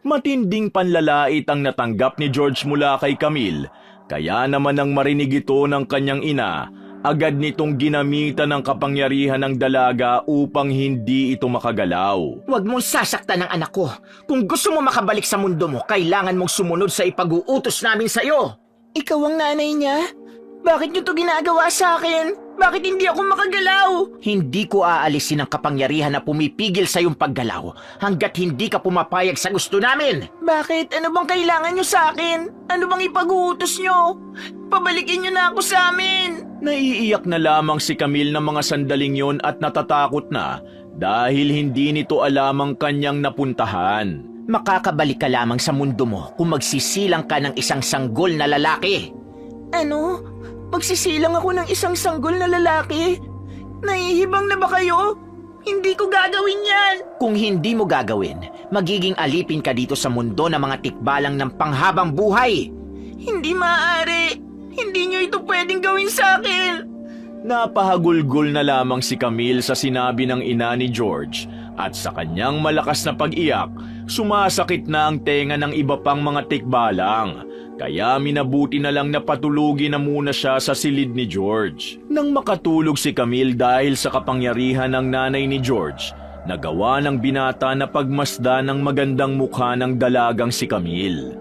Matinding panlalait ang natanggap ni George mula kay Camille, kaya naman nang marinig ito ng kanyang ina, agad nitong ginamitan ng kapangyarihan ng dalaga upang hindi ito makagalaw. Huwag mong sasaktan ang anak ko. Kung gusto mo makabalik sa mundo mo, kailangan mong sumunod sa ipag-uutos namin sa'yo. Ikaw ang nanay niya? Bakit niyo to ginagawa sa akin? Bakit hindi ako makagalaw? Hindi ko aalisin ang kapangyarihan na pumipigil sa iyong paggalaw hanggat hindi ka pumapayag sa gusto namin. Bakit? Ano bang kailangan niyo sa akin? Ano bang ipag-uutos niyo? Pabalikin niyo na ako sa amin. Naiiyak na lamang si Camille ng mga sandaling yon at natatakot na dahil hindi nito alam ang kanyang napuntahan. Makakabalik ka lamang sa mundo mo kung magsisilang ka ng isang sanggol na lalaki. Ano? Magsisilang ako ng isang sanggol na lalaki? Nahihibang na ba kayo? Hindi ko gagawin yan! Kung hindi mo gagawin, magiging alipin ka dito sa mundo ng mga tikbalang ng panghabang buhay. Hindi maaari! Hindi niyo ito pwedeng gawin sa akin! Napahagulgol na lamang si Camille sa sinabi ng ina ni George at sa kanyang malakas na pag-iyak, sumasakit na ang tenga ng iba pang mga tikbalang. Kaya minabuti na lang na patulugin na muna siya sa silid ni George. Nang makatulog si Camille dahil sa kapangyarihan ng nanay ni George, nagawa ng binata na pagmasdan ng magandang mukha ng dalagang si Camille.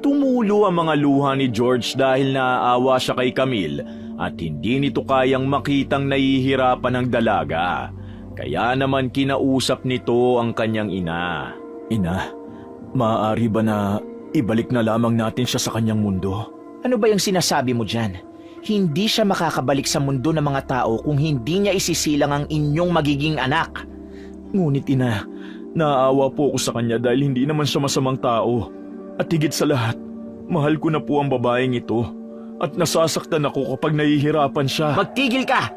Tumulo ang mga luha ni George dahil naaawa siya kay Camille at hindi nito kayang makitang nahihirapan ng dalaga. Kaya naman kinausap nito ang kanyang ina. Ina, maaari ba na ibalik na lamang natin siya sa kanyang mundo? Ano ba yung sinasabi mo dyan? Hindi siya makakabalik sa mundo ng mga tao kung hindi niya isisilang ang inyong magiging anak. Ngunit ina, naaawa po ako sa kanya dahil hindi naman siya masamang tao. At higit sa lahat, mahal ko na po ang babaeng ito. At nasasaktan ako kapag nahihirapan siya. Magtigil ka!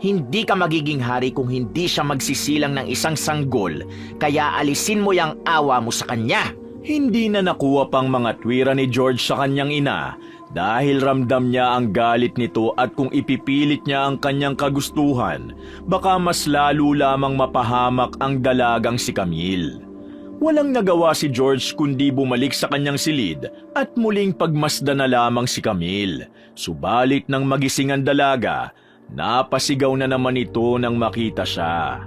Hindi ka magiging hari kung hindi siya magsisilang ng isang sanggol, kaya alisin mo yung awa mo sa kanya. Hindi na nakuha pang mga tuwira ni George sa kanyang ina dahil ramdam niya ang galit nito at kung ipipilit niya ang kanyang kagustuhan, baka mas lalo lamang mapahamak ang dalagang si Camille. Walang nagawa si George kundi bumalik sa kanyang silid at muling pagmasdan na lamang si Camille. Subalit nang magising ang dalaga, napasigaw na naman ito nang makita siya.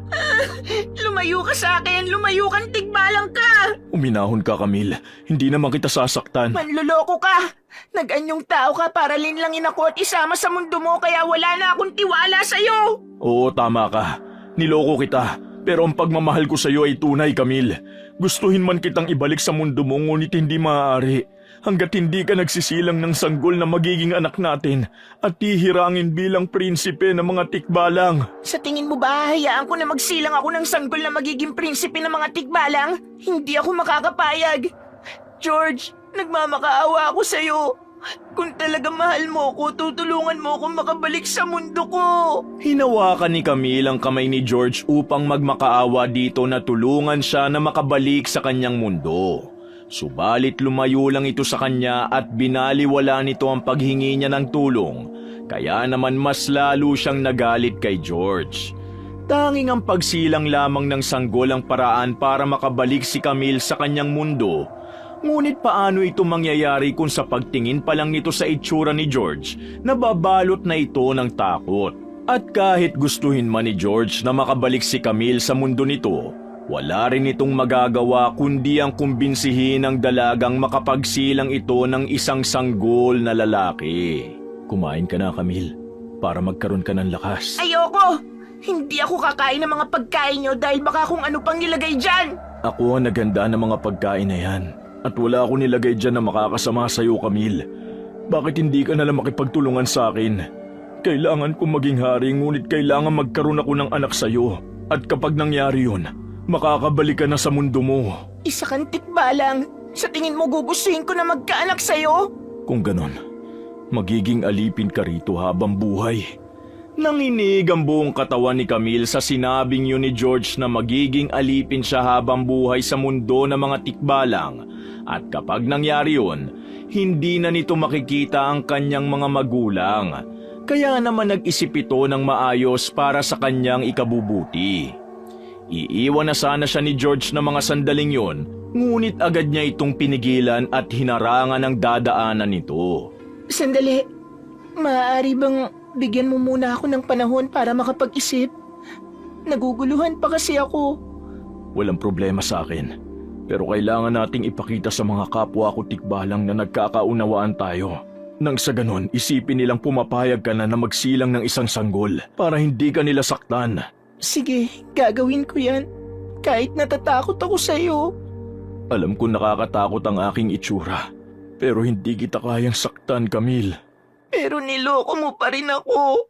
Lumayo ka sa akin! Lumayo kang tigbalang ka! Uminahon ka, Camille. Hindi naman kita sasaktan. Manloloko ka! Nag-anyong tao ka para linlangin ako at isama sa mundo mo kaya wala na akong tiwala sa'yo! Oo, tama ka. Niloko kita. Pero ang pagmamahal ko sa'yo ay tunay, Camille. Gustuhin man kitang ibalik sa mundo mo ngunit hindi maaari. Hanggat hindi ka nagsisilang ng sanggol na magiging anak natin at tihirangin bilang prinsipe ng mga tikbalang. Sa tingin mo ba hayaan ko na magsilang ako ng sanggol na magiging prinsipe ng mga tikbalang? Hindi ako makakapayag. George, nagmamakaawa ako sa'yo. Kung talaga mahal mo ko, tutulungan mo akong makabalik sa mundo ko. Hinawakan ni Camille ang kamay ni George upang magmakaawa dito na tulungan siya na makabalik sa kanyang mundo. Subalit lumayo lang ito sa kanya at binaliwala nito ang paghingi niya ng tulong, kaya naman mas lalo siyang nagalit kay George. Tanging ang pagsilang lamang ng sanggol ang paraan para makabalik si Camille sa kanyang mundo. Ngunit paano ito mangyayari kung sa pagtingin pa lang nito sa itsura ni George, nababalot na ito ng takot. At kahit gustuhin man ni George na makabalik si Camille sa mundo nito, wala rin itong magagawa kundi ang kumbinsihin ng dalagang makapagsilang ito ng isang sanggol na lalaki. Kumain ka na, Camille, para magkaroon ka ng lakas. Ayoko! Hindi ako kakain ng mga pagkain nyo dahil baka kung ano pang nilagay dyan! Ako ang naganda ng mga pagkain na yan. At wala ako nilagay dyan na makakasama sa'yo, Camille. Bakit hindi ka nalang makipagtulungan sa akin? Kailangan kong maging hari, ngunit kailangan magkaroon ako ng anak sa'yo. At kapag nangyari yun, makakabalik ka na sa mundo mo. Isa kang tikbalang. Sa tingin mo gugustuhin ko na magkaanak sa'yo? Kung ganon, magiging alipin ka rito habang buhay. Nanginig ang buong katawan ni Camille sa sinabing yun ni George na magiging alipin siya habang buhay sa mundo ng mga tikbalang. At kapag nangyari yun, hindi na nito makikita ang kanyang mga magulang. Kaya naman nag-isip ito ng maayos para sa kanyang ikabubuti. Iiwan na sana siya ni George na mga sandaling yun, ngunit agad niya itong pinigilan at hinarangan ang dadaanan nito. Sandali. Maaari bang bigyan mo muna ako ng panahon para makapag-isip? Naguguluhan pa kasi ako. Walang problema sa akin. Pero kailangan nating ipakita sa mga kapwa ko tikbalang na nagkakaunawaan tayo. Nang sa ganon, isipin nilang pumapayag ka na magsilang ng isang sanggol para hindi ka nila saktan. Sige, gagawin ko yan. Kahit natatakot ako sa'yo. Alam ko nakakatakot ang aking itsura. Pero hindi kita kayang saktan, Camille. Pero niloko mo pa rin ako.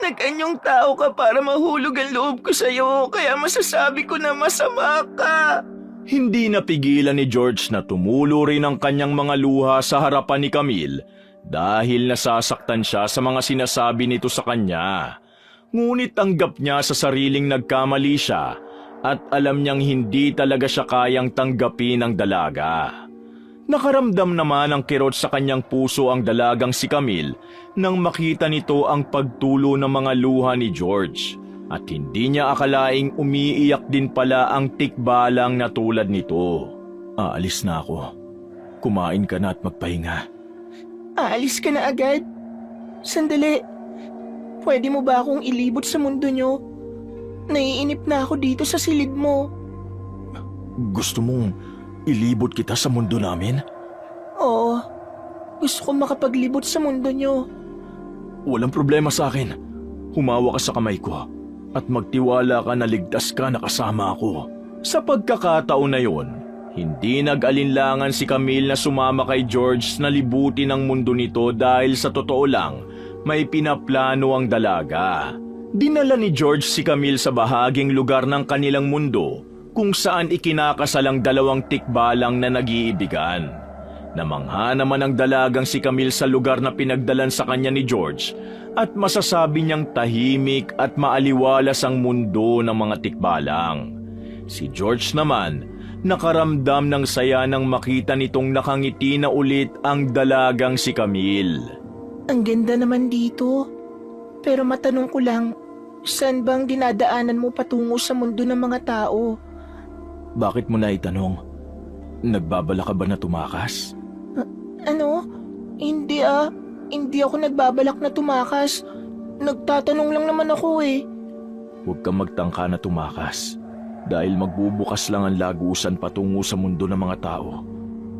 Nag-anyong tao ka para mahulog ang loob ko sa'yo, kaya masasabi ko na masama ka. Hindi napigilan ni George na tumulo rin ang kanyang mga luha sa harapan ni Camille dahil nasasaktan siya sa mga sinasabi nito sa kanya. Ngunit tanggap niya sa sariling nagkamali siya at alam niyang hindi talaga siya kayang tanggapin ang dalaga. Nakaramdam naman ang kirot sa kanyang puso ang dalagang si Camille nang makita nito ang pagtulo ng mga luha ni George. At hindi niya akalaing umiiyak din pala ang tikbalang na tulad nito. Aalis na ako. Kumain ka na at magpahinga. Aalis ka na agad? Sandali. Pwede mo ba akong ilibot sa mundo nyo? Naiinip na ako dito sa silid mo. Gusto mong ilibot kita sa mundo namin? Oo. Gusto kong makapaglibot sa mundo nyo. Walang problema sa akin. Humawa ka sa kamay ko at magtiwala ka na ligtas ka na kasama ako. Sa pagkakataon na yon, hindi nag-alinlangan si Camille na sumama kay George na libutin ang mundo nito dahil sa totoo lang, may pinaplano ang dalaga. Dinala ni George si Camille sa bahaging lugar ng kanilang mundo kung saan ikinakasal ang dalawang tikbalang na nag-iibigan. Namangha naman ang dalagang si Camille sa lugar na pinagdalan sa kanya ni George at masasabi niyang tahimik at maaliwalas ang mundo ng mga tikbalang. Si George naman, nakaramdam ng saya nang makita nitong nakangiti na ulit ang dalagang si Camille. Ang ganda naman dito. Pero matanong ko lang, saan bang dinadaanan mo patungo sa mundo ng mga tao? Bakit mo na itanong? Nagbabala ka ba na tumakas? Ano? Hindi Hindi ako nagbabalak na tumakas. Nagtatanong lang naman ako eh. Huwag kang magtangka na tumakas dahil magbubukas lang ang lagusan patungo sa mundo ng mga tao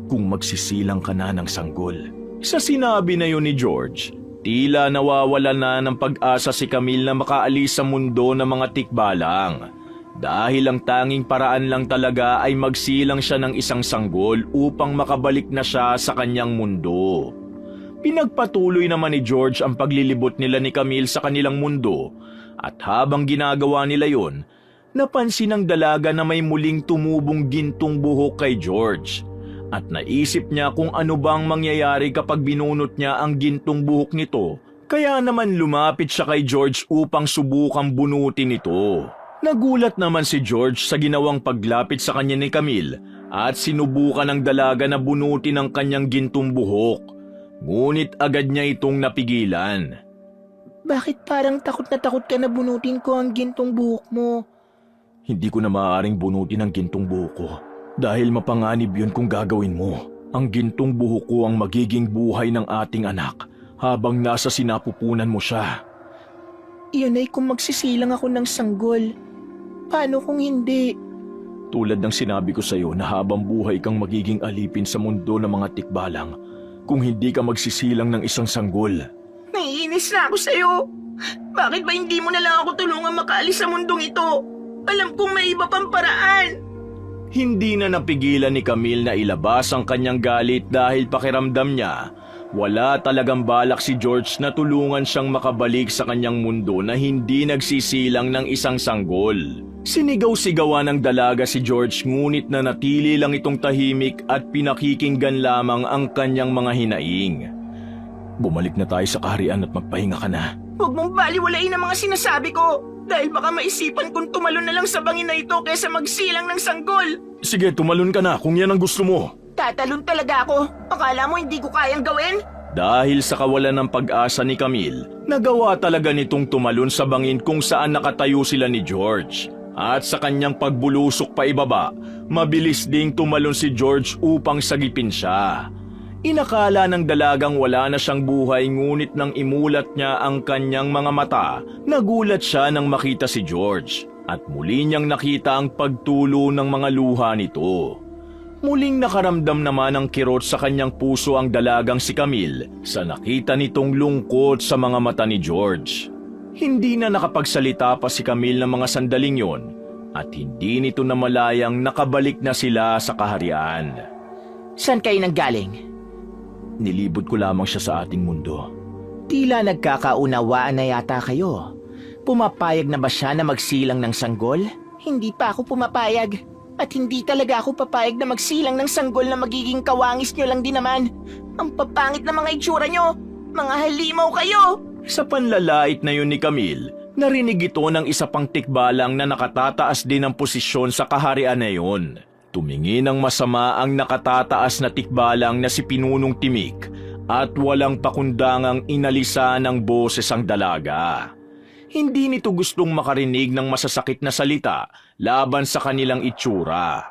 kung magsisilang ka na ng sanggol. Sa sinabi na yun ni George, tila nawawala na ng pag-asa si Camille na makaalis sa mundo ng mga tikbalang dahil ang tanging paraan lang talaga ay magsilang siya ng isang sanggol upang makabalik na siya sa kanyang mundo. Pinagpatuloy naman ni George ang paglilibot nila ni Camille sa kanilang mundo at habang ginagawa nila yon, napansin ng dalaga na may muling tumubong gintong buhok kay George at naisip niya kung ano bang mangyayari kapag binunot niya ang gintong buhok nito. Kaya naman lumapit siya kay George upang subukang bunutin ito. Nagulat naman si George sa ginawang paglapit sa kanya ni Camille at sinubukan ng dalaga na bunutin ang kanyang gintong buhok. Ngunit agad niya itong napigilan. Bakit parang takot ka na bunutin ko ang gintong buhok mo? Hindi ko na maaaring bunutin ang gintong buhok ko dahil mapanganib yun kung gagawin mo. Ang gintong buhok ko ang magiging buhay ng ating anak habang nasa sinapupunan mo siya. Iyon ay kung magsisilang ako ng sanggol. Paano kung hindi? Tulad ng sinabi ko sa iyo na habang buhay kang magiging alipin sa mundo ng mga tikbalang kung hindi ka magsisilang ng isang sanggol. Naiinis na ako sa'yo. Bakit ba hindi mo na lang ako tulungan makaalis sa mundong ito? Alam kong may iba pang paraan. Hindi na napigilan ni Camille na ilabas ang kanyang galit dahil pakiramdam niya wala talagang balak si George na tulungan siyang makabalik sa kanyang mundo na hindi nagsisilang ng isang sanggol. Sinigaw-sigawan ng dalaga si George ngunit nanatili lang itong tahimik at pinakikinggan lamang ang kanyang mga hinaing. Bumalik na tayo sa kaharian at magpahinga ka na. Huwag mong baliwalain ang mga sinasabi ko. Dahil baka maisipan kong tumalon na lang sa bangin na ito kaysa magsilang ng sanggol. Sige, tumalon ka na kung yan ang gusto mo. Tatalon talaga ako. Akala mo hindi ko kayang gawin? Dahil sa kawalan ng pag-asa ni Camille, nagawa talaga nitong tumalon sa bangin kung saan nakatayo sila ni George. At sa kanyang pagbulusok pa ibaba, mabilis ding tumalon si George upang sagipin siya. Inakala ng dalagang wala na siyang buhay ngunit nang imulat niya ang kanyang mga mata, nagulat siya nang makita si George at muli niyang nakita ang pagtulo ng mga luha nito. Muling nakaramdam naman ng kirot sa kanyang puso ang dalagang si Camille sa nakita nitong lungkot sa mga mata ni George. Hindi na nakapagsalita pa si Camille ng mga sandaling yon at hindi nito namalayang nakabalik na sila sa kaharian. Saan kayo nanggaling? Nilibot ko lamang siya sa ating mundo. Tila nagkakaunawaan na yata kayo. Pumapayag na ba siya na magsilang ng sanggol? Hindi pa ako pumapayag. At hindi talaga ako papayag na magsilang ng sanggol na magiging kawangis nyo lang din naman. Ang papangit na mga itsura nyo. Mga halimaw kayo. Sa panlalait na yun ni Camille, narinig ito ng isa pang tikbalang na nakatataas din ang posisyon sa kaharian na yun. Tumingin ng masama ang nakatataas na tikbalang na si Pinunong Timik at walang pakundangang inalisa ng boses ang dalaga. Hindi nito gustong makarinig ng masasakit na salita laban sa kanilang itsura.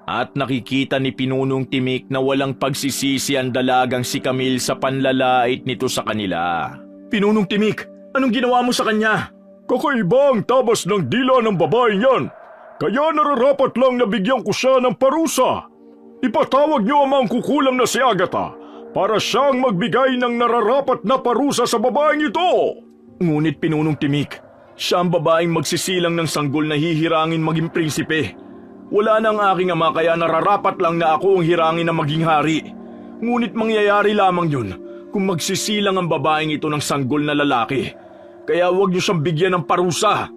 At nakikita ni Pinunong Timik na walang pagsisisi ang dalagang si Camille sa panlalait nito sa kanila. Pinunong Timik, anong ginawa mo sa kanya? Kakaiba ang tabas ng dila ng babaeng yan. Kaya nararapat lang na bigyan ko siya ng parusa. Ipatawag niyo ang mga kukulam na si Agatha para siyang magbigay ng nararapat na parusa sa babaeng ito. Ngunit Pinunong Timik, siya ang babaeng magsisilang ng sanggol na hihirangin maging prinsipe. Wala na ang aking ama kaya nararapat lang na ako ang hirangin na maging hari. Ngunit mangyayari lamang yun kung magsisilang ang babaeng ito ng sanggol na lalaki. Kaya huwag niyo siyang bigyan ng parusa.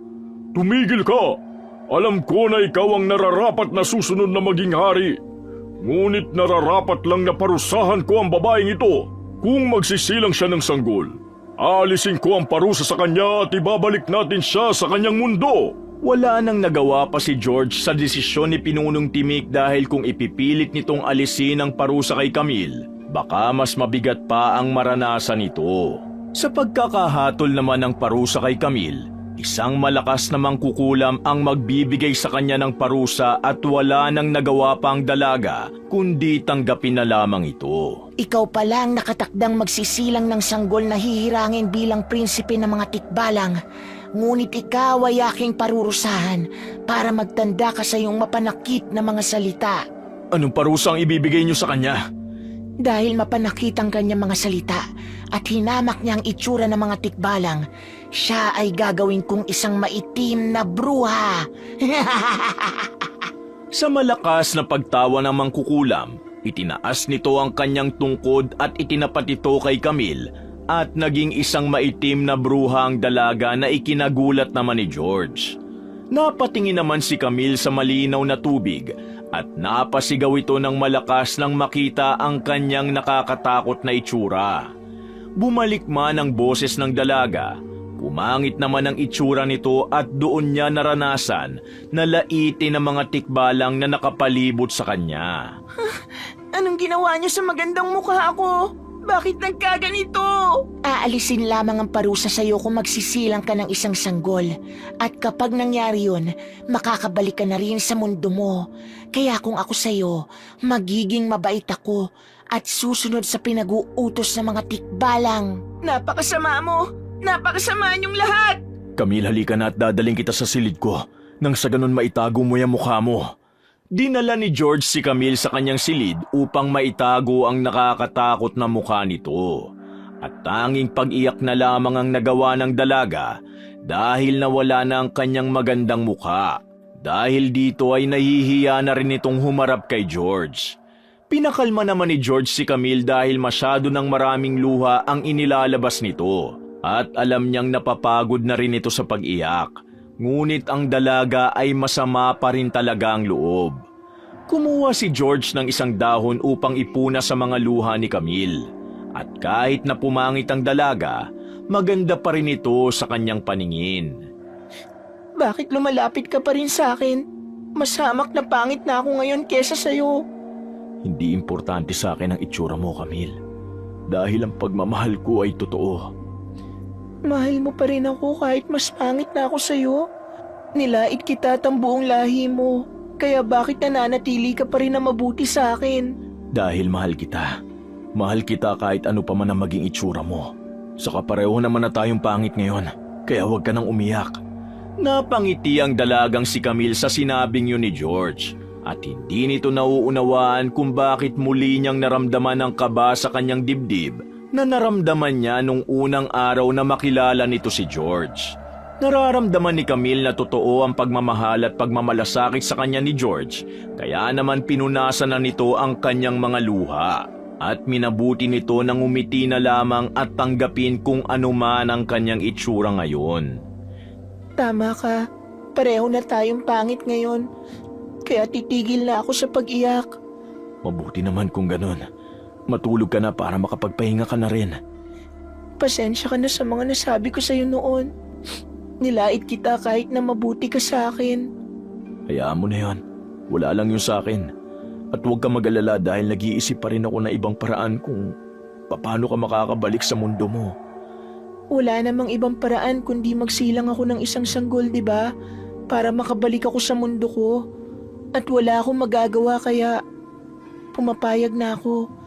Tumigil ka! Alam ko na ikaw ang nararapat na susunod na maging hari. Ngunit nararapat lang na parusahan ko ang babaeng ito kung magsisilang siya ng sanggol. Aalisin ko ang parusa sa kanya at ibabalik natin siya sa kanyang mundo. Wala nang nagawa pa si George sa desisyon ni Pinunong Timik dahil kung ipipilit nitong alisin ang parusa kay Camille, baka mas mabigat pa ang maranasan nito. Sa pagkakahatol naman ng parusa kay Camille, isang malakas na mangkukulam ang magbibigay sa kanya ng parusa at wala nang nagawa pa ang dalaga kundi tanggapin na lamang ito. Ikaw pala ang nakatakdang magsisilang ng sanggol na hihirangin bilang prinsipe ng mga tikbalang. Ngunit ikaw ay aking parurusahan para magtanda ka sa iyong mapanakit na mga salita. Anong parusa ang ibibigay niyo sa kanya? Dahil mapanakit ang kanyang mga salita at hinamak niya ang itsura ng mga tikbalang, siya ay gagawin kong isang maitim na bruha. Sa malakas na pagtawa ng mangkukulam, itinaas nito ang kanyang tungkod at itinapat ito kay Camille at naging isang maitim na bruha ang dalaga na ikinagulat naman ni George. Napatingin naman si Camille sa malinaw na tubig at napasigaw ito ng malakas nang makita ang kanyang nakakatakot na itsura. Bumalik man ang boses ng dalaga, Pumangit naman ang itsura nito at doon niya naranasan na laitin ang mga tikbalang na nakapalibot sa kanya. Anong ginawa niyo sa magandang mukha ko? Bakit nagkaganito? Aalisin lamang ang parusa sa'yo kung magsisilang ka ng isang sanggol. At kapag nangyari yun, makakabalik ka na rin sa mundo mo. Kaya kung ako sa'yo, magiging mabait ako at susunod sa pinag-uutos ng mga tikbalang. Napakasama mo! Napakasama niyong lahat! Camille, halika na at dadaling kita sa silid ko nang sa ganun maitago mo yung mukha mo. Dinala ni George si Camille sa kanyang silid upang maitago ang nakakatakot na mukha nito. At tanging pag-iyak na lamang ang nagawa ng dalaga dahil nawala na ang kanyang magandang mukha. Dahil dito ay nahihiya na rin itong humarap kay George. Pinakalma naman ni George si Camille dahil masyado ng maraming luha ang inilalabas nito. At alam niyang napapagod na rin ito sa pag-iyak. Ngunit ang dalaga ay masama pa rin talaga ang loob. Kumuha si George ng isang dahon upang ipuna sa mga luha ni Camille. At kahit na pumangit ang dalaga, maganda pa rin ito sa kanyang paningin. Bakit lumalapit ka pa rin sa akin? Mas hamak na pangit na ako ngayon kesa sa'yo. Hindi importante sa akin ang itsura mo, Camille. Dahil ang pagmamahal ko ay totoo. Mahal mo pa rin ako kahit mas pangit na ako sa'yo. Nilait kita at ang buong lahi mo. Kaya bakit nananatili ka pa rin na mabuti sa akin? Dahil mahal kita. Mahal kita kahit ano pa man ang maging itsura mo. Saka pareho naman na tayong pangit ngayon. Kaya huwag ka nang umiyak. Napangiti ang dalagang si Camille sa sinabing yun ni George. At hindi nito nauunawaan kung bakit muli niyang naramdaman ang kaba sa kanyang dibdib na naramdaman niya nung unang araw na makilala nito si George. Nararamdaman ni Camille na totoo ang pagmamahal at pagmamalasakit sa kanya ni George, kaya naman pinunasan na nito ang kanyang mga luha. At minabuti nito nang umiti na lamang at tanggapin kung ano man ang kanyang itsura ngayon. Tama ka. Pareho na tayong pangit ngayon. Kaya titigil na ako sa pag-iyak. Mabuti naman kung ganun. Matulog ka na para makapagpahinga ka na rin. Pasensya ka na sa mga nasabi ko sa'yo noon. Nilait kita kahit na mabuti ka sa akin. Hayaan mo na yun. Wala lang yun sa akin. At huwag ka mag-alala dahil nag-iisip pa rin ako na ibang paraan kung paano ka makakabalik sa mundo mo. Wala namang ibang paraan kundi magsilang ako ng isang sanggol, di ba? Para makabalik ako sa mundo ko. At wala akong magagawa kaya pumapayag na ako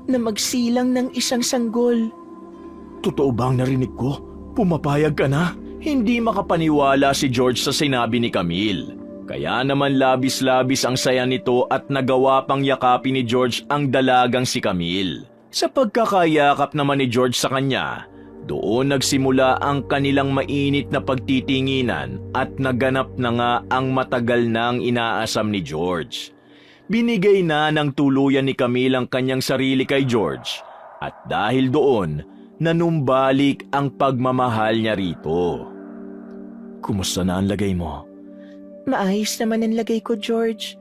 na magsilang ng isang sanggol. Totoo ba ang narinig ko? Pumapayag ka na? Hindi makapaniwala si George sa sinabi ni Camille. Kaya naman labis-labis ang saya nito at nagawa pang yakapin ni George ang dalagang si Camille. Sa pagkakayakap naman ni George sa kanya, doon nagsimula ang kanilang mainit na pagtitinginan at naganap na nga ang matagal nang inaasam ni George. Binigay na ng tuluyan ni Camille ang kanyang sarili kay George at dahil doon, nanumbalik ang pagmamahal niya rito. Kumusta na ang lagay mo? Maayos naman ang lagay ko, George.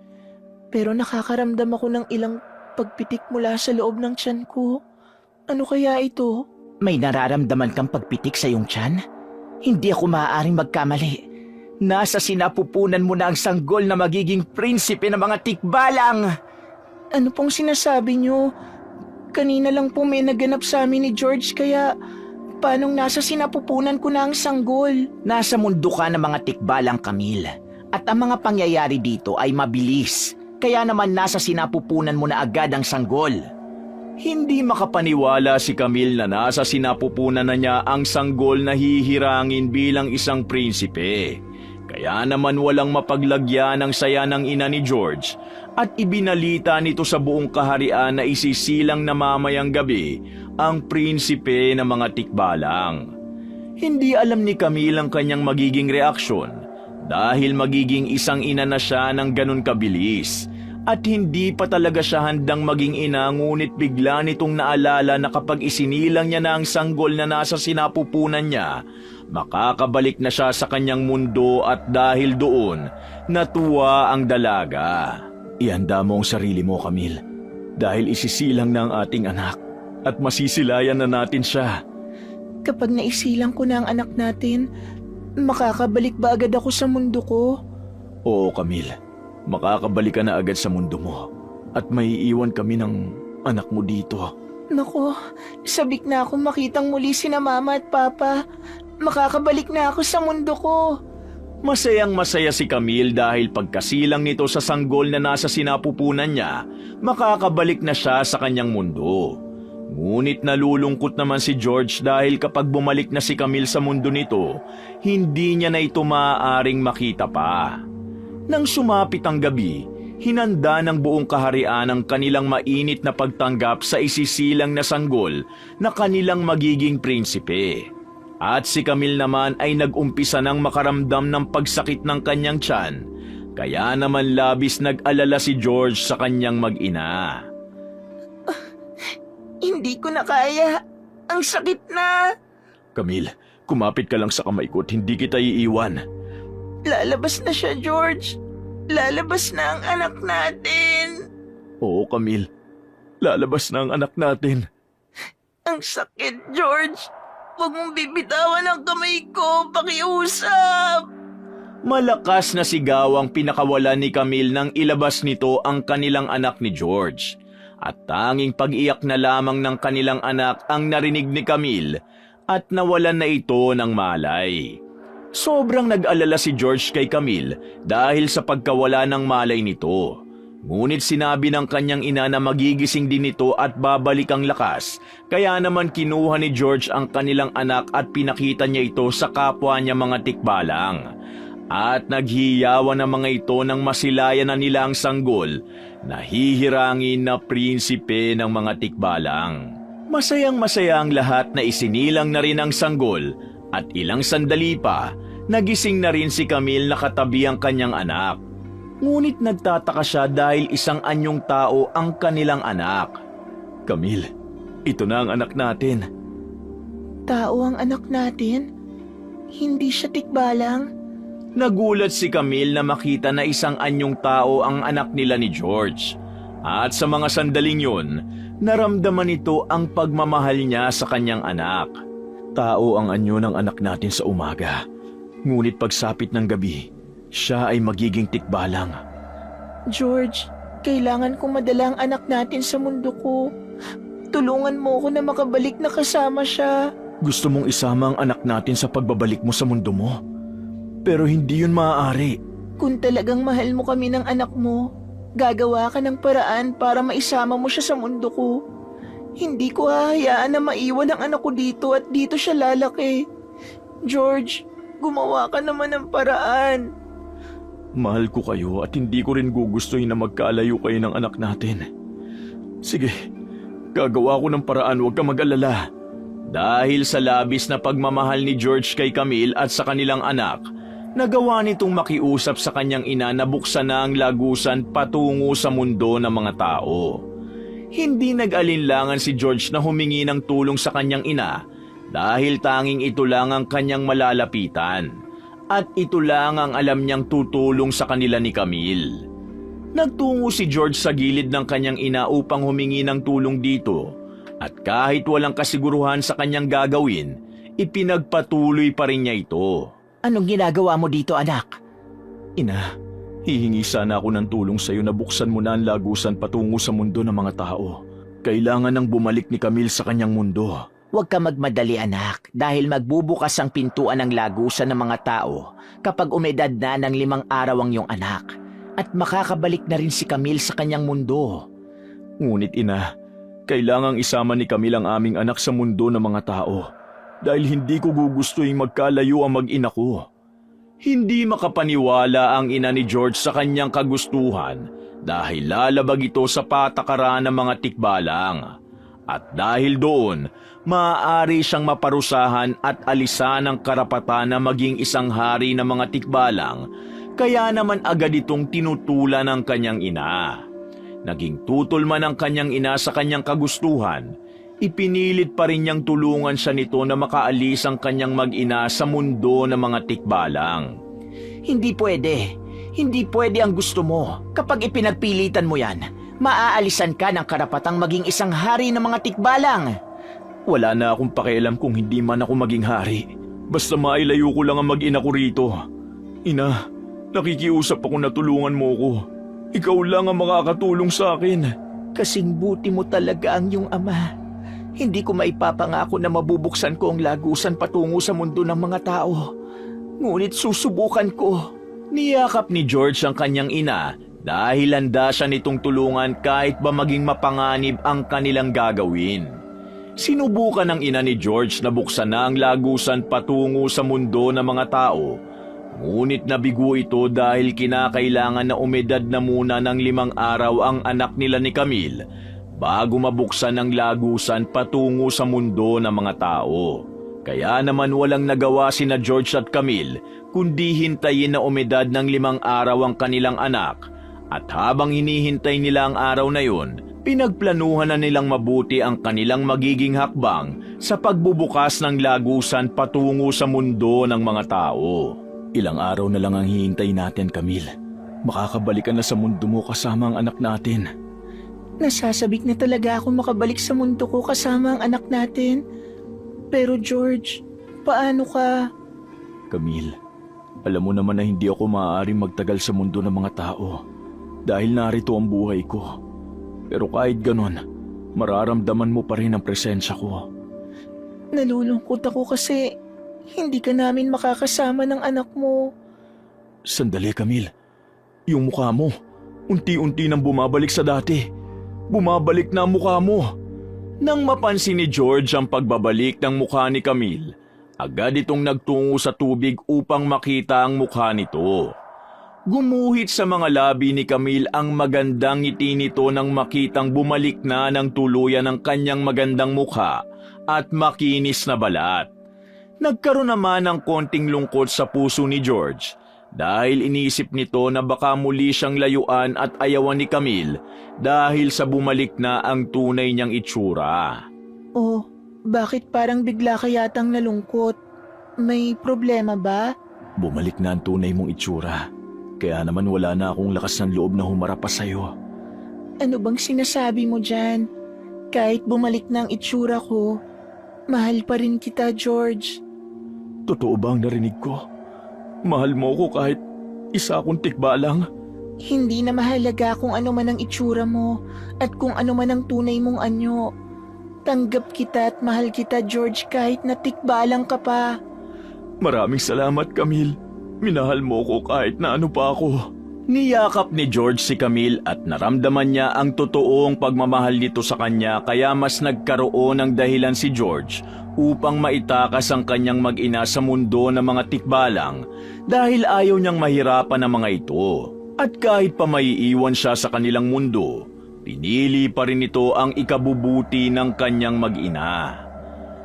Pero nakakaramdam ako ng ilang pagpitik mula sa loob ng tiyan ko. Ano kaya ito? May nararamdaman kang pagpitik sa iyong tiyan? Hindi ako maaaring magkamali. Nasa sinapupunan mo na ang sanggol na magiging prinsipe ng mga tikbalang. Ano pong sinasabi niyo? Kanina lang po may naganap sa amin ni George kaya paanong nasa sinapupunan ko na ang sanggol? Nasa mundo ka ng mga tikbalang, Camille. At ang mga pangyayari dito ay mabilis. Kaya naman nasa sinapupunan mo na agad ang sanggol. Hindi makapaniwala si Camille na nasa sinapupunan na niya ang sanggol na hihirangin bilang isang prinsipe. Kaya naman walang mapaglagyan ang saya ng ina ni George at ibinalita nito sa buong kaharian na isisilang na mamayang gabi ang prinsipe ng mga tikbalang. Hindi alam ni Camille ang kanyang magiging reaksyon dahil magiging isang ina na siya ng ganun kabilis. At hindi pa talaga siya handang maging ina ngunit bigla nitong naalala na kapag isinilang niya na ang sanggol na nasa sinapupunan niya, makakabalik na siya sa kanyang mundo at dahil doon, natuwa ang dalaga. Ihanda mo ang sarili mo, Camille, dahil isisilang na ang ating anak at masisilayan na natin siya. Kapag naisilang ko na ang anak natin, makakabalik ba agad ako sa mundo ko? Oo, Camille. Makakabalik ka na agad sa mundo mo. At may iiwan kami ng anak mo dito. Nako, sabik na akong makitang muli sina Mama at Papa. Makakabalik na ako sa mundo ko. Masayang masaya si Camille dahil pagkasilang nito sa sanggol na nasa sinapupunan niya, makakabalik na siya sa kanyang mundo. Ngunit nalulungkot naman si George dahil kapag bumalik na si Camille sa mundo nito, hindi niya na ito maaaring makita pa. Nang sumapit ang gabi, hinanda ng buong kaharian ang kanilang mainit na pagtanggap sa isisilang na sanggol na kanilang magiging prinsipe. At si Camille naman ay nag-umpisa ng makaramdam ng pagsakit ng kanyang tiyan, kaya naman labis nag-alala si George sa kanyang mag-ina. Hindi ko na kaya. Ang sakit na. Camille, kumapit ka lang sa kamay ko at hindi kita iiwan. Lalabas na siya, George. Lalabas na ang anak natin. Oo, Camille. Lalabas na ang anak natin. Ang sakit, George. Huwag mong bibitawan ang kamay ko. Pakiusap. Malakas na sigaw ang pinakawalan ni Camille nang ilabas nito ang kanilang anak ni George. At tanging pag-iyak na lamang ng kanilang anak ang narinig ni Camille at nawalan na ito ng malay. Sobrang nag-alala si George kay Camille dahil sa pagkawala ng malay nito. Ngunit sinabi ng kanyang ina na magigising din ito at babalik ang lakas, kaya naman kinuha ni George ang kanilang anak at pinakita niya ito sa kapwa niya mga tikbalang. At naghiyawan ang mga ito nang masilayan na nila ang sanggol na hihirangin na prinsipe ng mga tikbalang. Masayang masaya ang lahat na isinilang na rin ang sanggol at ilang sandali pa, nagising na rin si Camille na katabi ang kanyang anak. Ngunit nagtataka siya dahil isang anyong tao ang kanilang anak. Camille, ito na ang anak natin. Tao ang anak natin? Hindi siya tikbalang? Nagulat si Camille na makita na isang anyong tao ang anak nila ni George. At sa mga sandaling yun, naramdaman nito ang pagmamahal niya sa kanyang anak. Tao ang anyo ng anak natin sa umaga. Ngunit pagsapit ng gabi, siya ay magiging tikbalang. George, kailangan kong madala ang anak natin sa mundo ko. Tulungan mo ako na makabalik na kasama siya. Gusto mong isama ang anak natin sa pagbabalik mo sa mundo mo? Pero hindi yun maaari. Kung talagang mahal mo kami ng anak mo, gagawa ka ng paraan para maisama mo siya sa mundo ko. Hindi ko hahayaan na maiwan ang anak ko dito at dito siya lalaki. George, gumawa ka naman ng paraan. Mahal ko kayo at hindi ko rin gugustuhin na magkaalayo kayo ng anak natin. Sige, gagawa ko ng paraan, huwag ka mag-alala. Dahil sa labis na pagmamahal ni George kay Camille at sa kanilang anak, nagawa nitong makiusap sa kanyang ina na buksan na ang lagusan patungo sa mundo ng mga tao. Hindi nag-alinlangan si George na humingi ng tulong sa kanyang ina dahil tanging ito lang ang kanyang malalapitan at ito lang ang alam niyang tutulong sa kanila ni Camille. Nagtungo si George sa gilid ng kanyang ina upang humingi ng tulong dito at kahit walang kasiguruhan sa kanyang gagawin, ipinagpatuloy pa rin niya ito. Anong ginagawa mo dito, anak? Ina, hihingi sana ako ng tulong sa iyo na buksan mo na ang lagusan patungo sa mundo ng mga tao. Kailangan nang bumalik ni Camille sa kanyang mundo. Huwag ka magmadali, anak, dahil magbubukas ang pintuan ng lagusan ng mga tao kapag umedad na ng 5 araw ang iyong anak at makakabalik na rin si Camille sa kanyang mundo. Ngunit ina, kailangang isama ni Camille ang aming anak sa mundo ng mga tao dahil hindi ko gugustuhin magkalayo ang mag-ina ko. Hindi makapaniwala ang ina ni George sa kanyang kagustuhan dahil lalabag ito sa patakaran ng mga tikbalang. At dahil doon, maaari siyang maparusahan at alisan ang karapatan na maging isang hari ng mga tikbalang, kaya naman agad itong tinutulan ng kanyang ina. Naging tutol man ang kanyang ina sa kanyang kagustuhan, ipinilit pa rin niyang tulungan siya nito na makaalis ang kanyang mag-ina sa mundo ng mga tikbalang. Hindi pwede. Hindi pwede ang gusto mo. Kapag ipinagpilitan mo yan, maaalisan ka ng karapatang maging isang hari ng mga tikbalang. Wala na akong pakialam kung hindi man ako maging hari. Basta mailayo ko lang ang mag-ina ko rito. Ina, nakikiusap ako na tulungan mo ko. Ikaw lang ang makakatulong sa akin. Kasing buti mo talaga ang iyong ama. Hindi ko maipapangako na mabubuksan ko ang lagusan patungo sa mundo ng mga tao. Ngunit susubukan ko. Niyakap ni George ang kanyang ina dahil handa siya nitong tulungan kahit ba maging mapanganib ang kanilang gagawin. Sinubukan ng ina ni George na buksan na ang lagusan patungo sa mundo ng mga tao. Ngunit nabigo ito dahil kinakailangan na umedad na muna ng 5 araw ang anak nila ni Camille bago mabuksan ang lagusan patungo sa mundo ng mga tao. Kaya naman walang nagawa sina George at Camille kundi hintayin na umedad ng 5 araw ang kanilang anak. At habang hinihintay nila ang araw na yun, pinagplanuhan na nilang mabuti ang kanilang magiging hakbang sa pagbubukas ng lagusan patungo sa mundo ng mga tao. Ilang araw na lang ang hihintay natin, Camille. Makakabalik ka na sa mundo mo kasama ang anak natin. Nasasabik na talaga ako makabalik sa mundo ko kasama ang anak natin. Pero George, paano ka? Camille, alam mo naman na hindi ako maaaring magtagal sa mundo ng mga tao dahil narito ang buhay ko. Pero kahit ganon, mararamdaman mo pa rin ang presensya ko. Nalulungkot ako kasi hindi ka namin makakasama ng anak mo. Sandali, Camille. Yung mukha mo, unti-unti nang bumabalik sa dati. Bumabalik na ang mukha mo. Nang mapansin ni George ang pagbabalik ng mukha ni Camille, agad itong nagtungo sa tubig upang makita ang mukha nito. Gumuhit sa mga labi ni Camille ang magandang ngiti nito nang makitang bumalik na ng tuluyan ang kanyang magandang mukha at makinis na balat. Nagkaroon naman ng konting lungkot sa puso ni George dahil iniisip nito na baka muli siyang layuan at ayawan ni Camille dahil sa bumalik na ang tunay niyang itsura. Oh, bakit parang bigla ka yatang nalungkot? May problema ba? Bumalik na ang tunay mong itsura. Kaya naman wala na akong lakas ng loob na humarap pa sa'yo. Ano bang sinasabi mo dyan? Kahit bumalik na ang itsura ko, mahal pa rin kita, George. Totoo ba ang narinig ko? Mahal mo ko kahit isa akong tikba lang? Hindi na mahalaga kung ano man ang itsura mo at kung ano man ang tunay mong anyo. Tanggap kita at mahal kita, George, kahit na tikba lang ka pa. Maraming salamat, Camille. Minahal mo ko kahit na ano pa ako. Niyakap ni George si Camille at naramdaman niya ang totoong pagmamahal nito sa kanya kaya mas nagkaroon ng dahilan si George upang maitakas ang kanyang mag-ina sa mundo ng mga tikbalang dahil ayaw niyang mahirapan ang mga ito. At kahit pa maiiwan siya sa kanilang mundo, pinili pa rin ito ang ikabubuti ng kanyang mag-ina.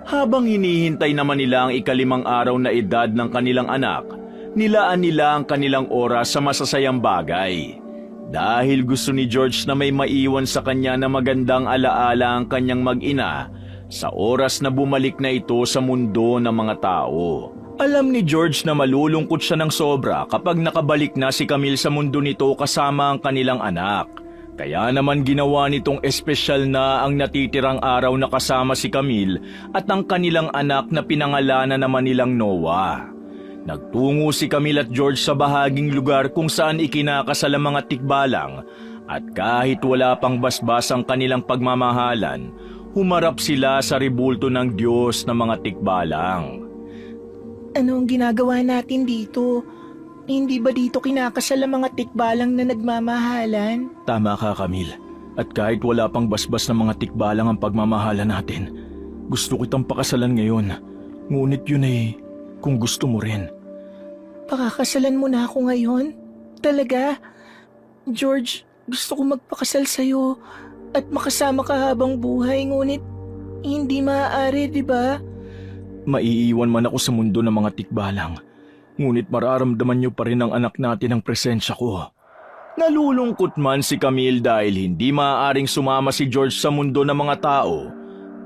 Habang hinihintay naman nila ang 5 araw na edad ng kanilang anak, nilaan nila ang kanilang oras sa masasayang bagay. Dahil gusto ni George na may maiwan sa kanya na magandang alaala ang kanyang mag-ina sa oras na bumalik na ito sa mundo ng mga tao. Alam ni George na malulungkot siya ng sobra kapag nakabalik na si Camille sa mundo nito kasama ang kanilang anak. Kaya naman ginawa nitong espesyal na ang natitirang araw na kasama si Camille at ang kanilang anak na pinangalanan naman nilang Noah. Nagtungo si Camille at George sa bahaging lugar kung saan ikinakasal ang mga tikbalang at kahit wala pang basbas ang kanilang pagmamahalan, humarap sila sa ribulto ng Diyos ng mga tikbalang. Anong ginagawa natin dito? Hindi ba dito kinakasal ang mga tikbalang na nagmamahalan? Tama ka, Camille. At kahit wala pang basbas ng mga tikbalang ang pagmamahalan natin, gusto kitang pakasalan ngayon. Ngunit yun ay kung gusto mo rin. Pakakasalan mo na ako ngayon? Talaga? George, gusto ko magpakasal sa'yo at makasama ka habang buhay, ngunit hindi maaari, di ba? Maiiwan man ako sa mundo ng mga tikbalang, ngunit mararamdaman niyo pa rin ang anak natin ang presensya ko. Nalulungkot man si Camille dahil hindi maaaring sumama si George sa mundo ng mga tao.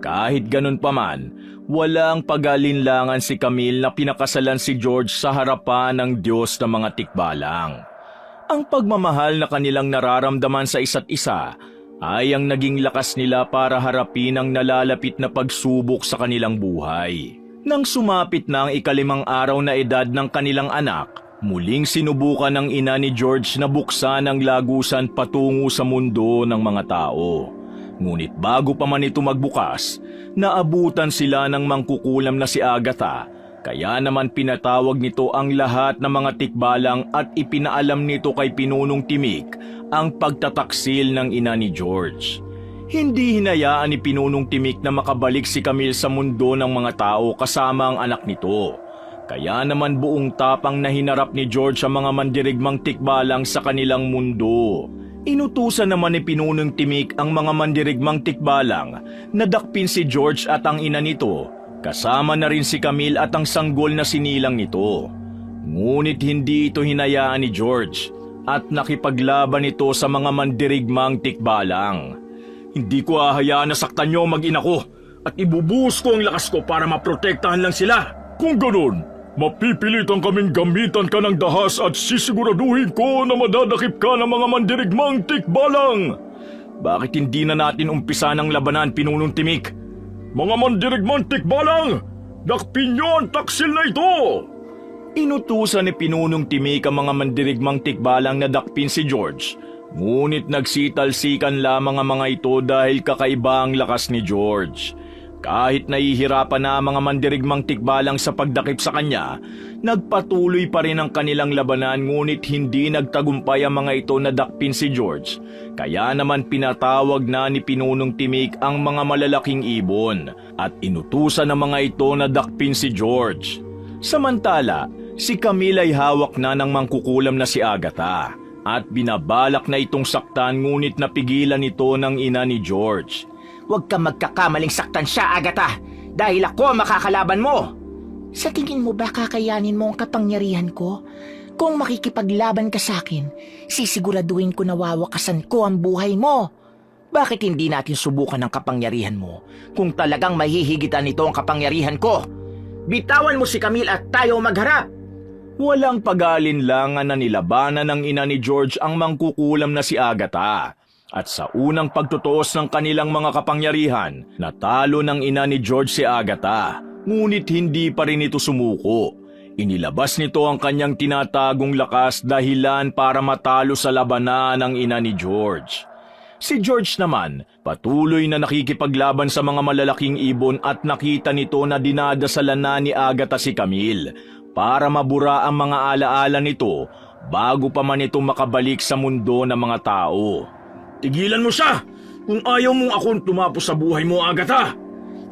Kahit ganun pa man, walang pag-alinlangan si Camille na pinakasalan si George sa harapan ng Diyos ng mga tikbalang. Ang pagmamahal na kanilang nararamdaman sa isa't isa ay ang naging lakas nila para harapin ang nalalapit na pagsubok sa kanilang buhay. Nang sumapit na ang ika-5 araw na edad ng kanilang anak, muling sinubukan ng ina ni George na buksan ang lagusan patungo sa mundo ng mga tao. Ngunit bago pa man ito magbukas, naabutan sila ng mangkukulam na si Agatha. Kaya naman pinatawag nito ang lahat ng mga tikbalang at ipinaalam nito kay Pinunong Timik ang pagtataksil ng ina ni George. Hindi hinayaan ni Pinunong Timik na makabalik si Camille sa mundo ng mga tao kasama ang anak nito. Kaya naman buong tapang na hinarap ni George ang mga mandirigmang tikbalang sa kanilang mundo. Inutusan naman ni Pinunong Timik ang mga mandirigmang tikbalang na dakpin si George at ang ina nito. Kasama na rin si Camille at ang sanggol na sinilang nito. Ngunit hindi ito hinayaan ni George at nakipaglaban ito sa mga mandirigmang tikbalang. Hindi ko hahayaan na saktan niyo mag-ina ko at ibubuhos ko ang lakas ko para maprotektahan lang sila. Kung ganun, mapipilitan kaming gamitan ka ng dahas at sisiguraduhin ko na madadakip ka ng mga mandirigmang tikbalang. Bakit hindi na natin umpisa ng labanan, Pinunong Timik? Mga mandirigmang tikbalang, dakpin niyo ang taksil na ito! Inutusan ni Pinunong Timik ang mga mandirigmang tikbalang na dakpin si George. Ngunit nagsitalsikan lamang ang mga ito dahil kakaiba ang lakas ni George. Kahit nahihirapan na ang mga mandirigmang tikbalang sa pagdakip sa kanya, nagpatuloy pa rin ang kanilang labanan ngunit hindi nagtagumpay ang mga ito na dakpin si George. Kaya naman pinatawag na ni Pinunong Timik ang mga malalaking ibon at inutusan ng mga ito na dakpin si George. Samantala, si Camille ay hawak na ng mangkukulam na si Agatha at binabalak na itong saktan ngunit napigilan ito ng ina ni George. Huwag ka magkakamaling saktan siya, Agatha, dahil ako ang makakalaban mo. Sa tingin mo ba kakayanin mo ang kapangyarihan ko? Kung makikipaglaban ka sa akin, sisiguraduhin ko na wawakasan ko ang buhay mo. Bakit hindi natin subukan ang kapangyarihan mo kung talagang mahihigitan nito ang kapangyarihan ko? Bitawan mo si Camille at tayo magharap. Walang pag-aalinlangan na nilabanan ng ina ni George ang mangkukulam na si Agatha. At sa unang pagtutuos ng kanilang mga kapangyarihan, natalo ng ina ni George si Agatha. Ngunit hindi pa rin ito sumuko. Inilabas nito ang kanyang tinatagong lakas dahilan para matalo sa labanan ng ina ni George. Si George naman, patuloy na nakikipaglaban sa mga malalaking ibon at nakita nito na dinadasalan na ni Agatha si Camille para mabura ang mga alaala nito bago pa man ito makabalik sa mundo ng mga tao. Tigilan mo siya! Kung ayaw mong akong tumapos sa buhay mo, Agatha!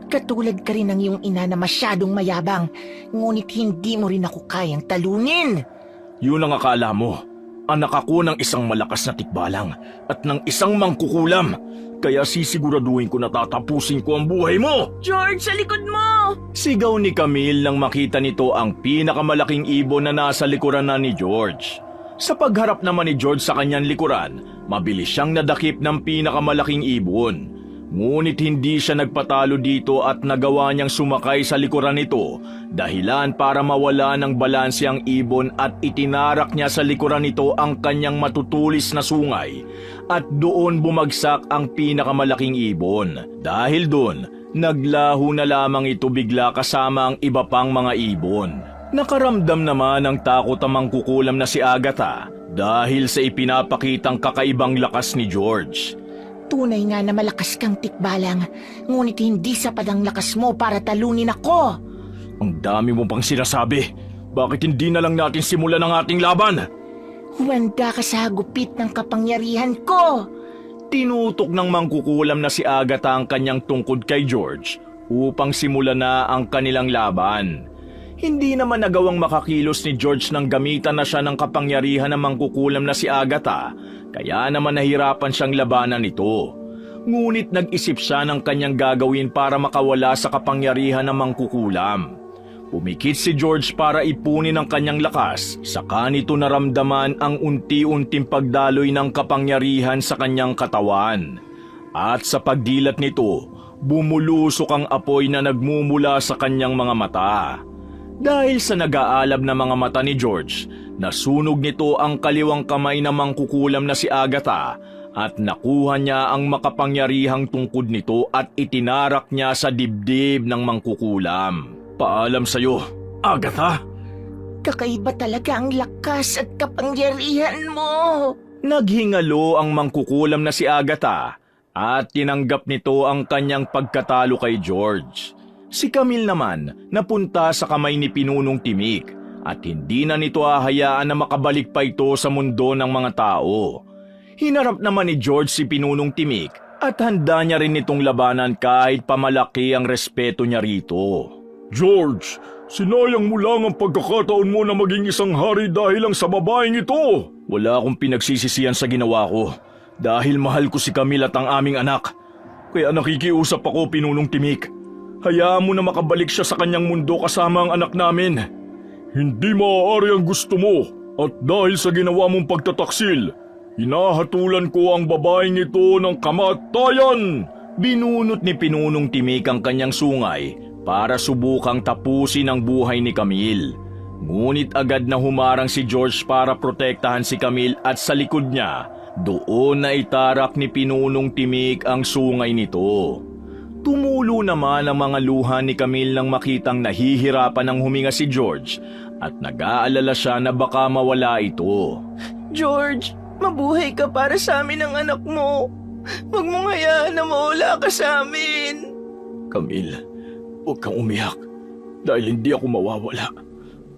Katulad ka rin ng iyong ina na masyadong mayabang, ngunit hindi mo rin ako kayang talunin. Yun ang akala mo. Anak ako ng isang malakas na tikbalang at ng isang mangkukulam. Kaya sisiguraduhin ko na tatapusin ko ang buhay mo! George, sa likod mo! Sigaw ni Camille nang makita nito ang pinakamalaking ibon na nasa likuran na ni George. Sa pagharap naman ni George sa kanyang likuran, mabilis siyang nadakip ng pinakamalaking ibon. Ngunit hindi siya nagpatalo dito at nagawa niyang sumakay sa likuran nito dahilan para mawala ng balanse ang ibon at itinarak niya sa likuran nito ang kanyang matutulis na sungay at doon bumagsak ang pinakamalaking ibon. Dahil doon, naglaho na lamang ito bigla kasama ang iba pang mga ibon. Nakaramdam naman ng takot ang mangkukulam na si Agatha dahil sa ipinapakitang kakaibang lakas ni George. Tunay nga na malakas kang tikbalang, ngunit hindi sapat ang lakas mo para talunin ako. Ang dami mo pang sinasabi. Bakit hindi na lang natin simulan ang ating laban? Huwanda ka sa hagupit ng kapangyarihan ko. Tinutok ng mangkukulam na si Agatha ang kanyang tungkod kay George upang simulan na ang kanilang laban. Hindi naman nagawang makakilos ni George nang gamitan na siya ng kapangyarihan ng mangkukulam na si Agatha, kaya naman nahirapan siyang labanan nito. Ngunit nag-isip siya ng kanyang gagawin para makawala sa kapangyarihan ng mangkukulam. Pumikit si George para ipunin ang kanyang lakas, saka nito naramdaman ang unti-unting pagdaloy ng kapangyarihan sa kanyang katawan. At sa pagdilat nito, bumulusok ang apoy na nagmumula sa kanyang mga mata. Dahil sa nag-aalab na mga mata ni George, nasunog nito ang kaliwang kamay na mangkukulam na si Agatha at nakuha niya ang makapangyarihang tungkod nito at itinarak niya sa dibdib ng mangkukulam. Paalam sa'yo, Agatha! Kakaiba talaga ang lakas at kapangyarihan mo. Naghingalo ang mangkukulam na si Agatha at tinanggap nito ang kanyang pagkatalo kay George. Si Camille naman napunta sa kamay ni Pinunong Timik at hindi na nito hahayaan na makabalik pa ito sa mundo ng mga tao. Hinarap naman ni George si Pinunong Timik at handa niya rin itong labanan kahit pamalaki ang respeto niya rito. George, sinayang mo lang ang pagkakataon mo na maging isang hari dahil lang sa babaeng ito. Wala akong pinagsisisihan sa ginawa ko dahil mahal ko si Camille at ang aming anak. Kaya nakikiusap ako, Pinunong Timik. Hayaan mo na makabalik siya sa kanyang mundo kasama ang anak namin. Hindi maaari ang gusto mo at dahil sa ginawa mong pagtataksil, hinahatulan ko ang babaeng ito ng kamatayan. Binunot ni Pinunong Timik ang kanyang sungay para subukang tapusin ang buhay ni Camille. Ngunit agad na humarang si George para protektahan si Camille at sa likod niya, doon na itarak ni Pinunong Timik ang sungay nito. Tumulo naman ang mga luha ni Camille nang makitang nahihirapan ng huminga si George at nag-aalala siya na baka mawala ito. George, mabuhay ka para sa amin ang anak mo. Huwag mong hayaan na mawala ka sa amin. Camille, huwag kang umiyak dahil hindi ako mawawala.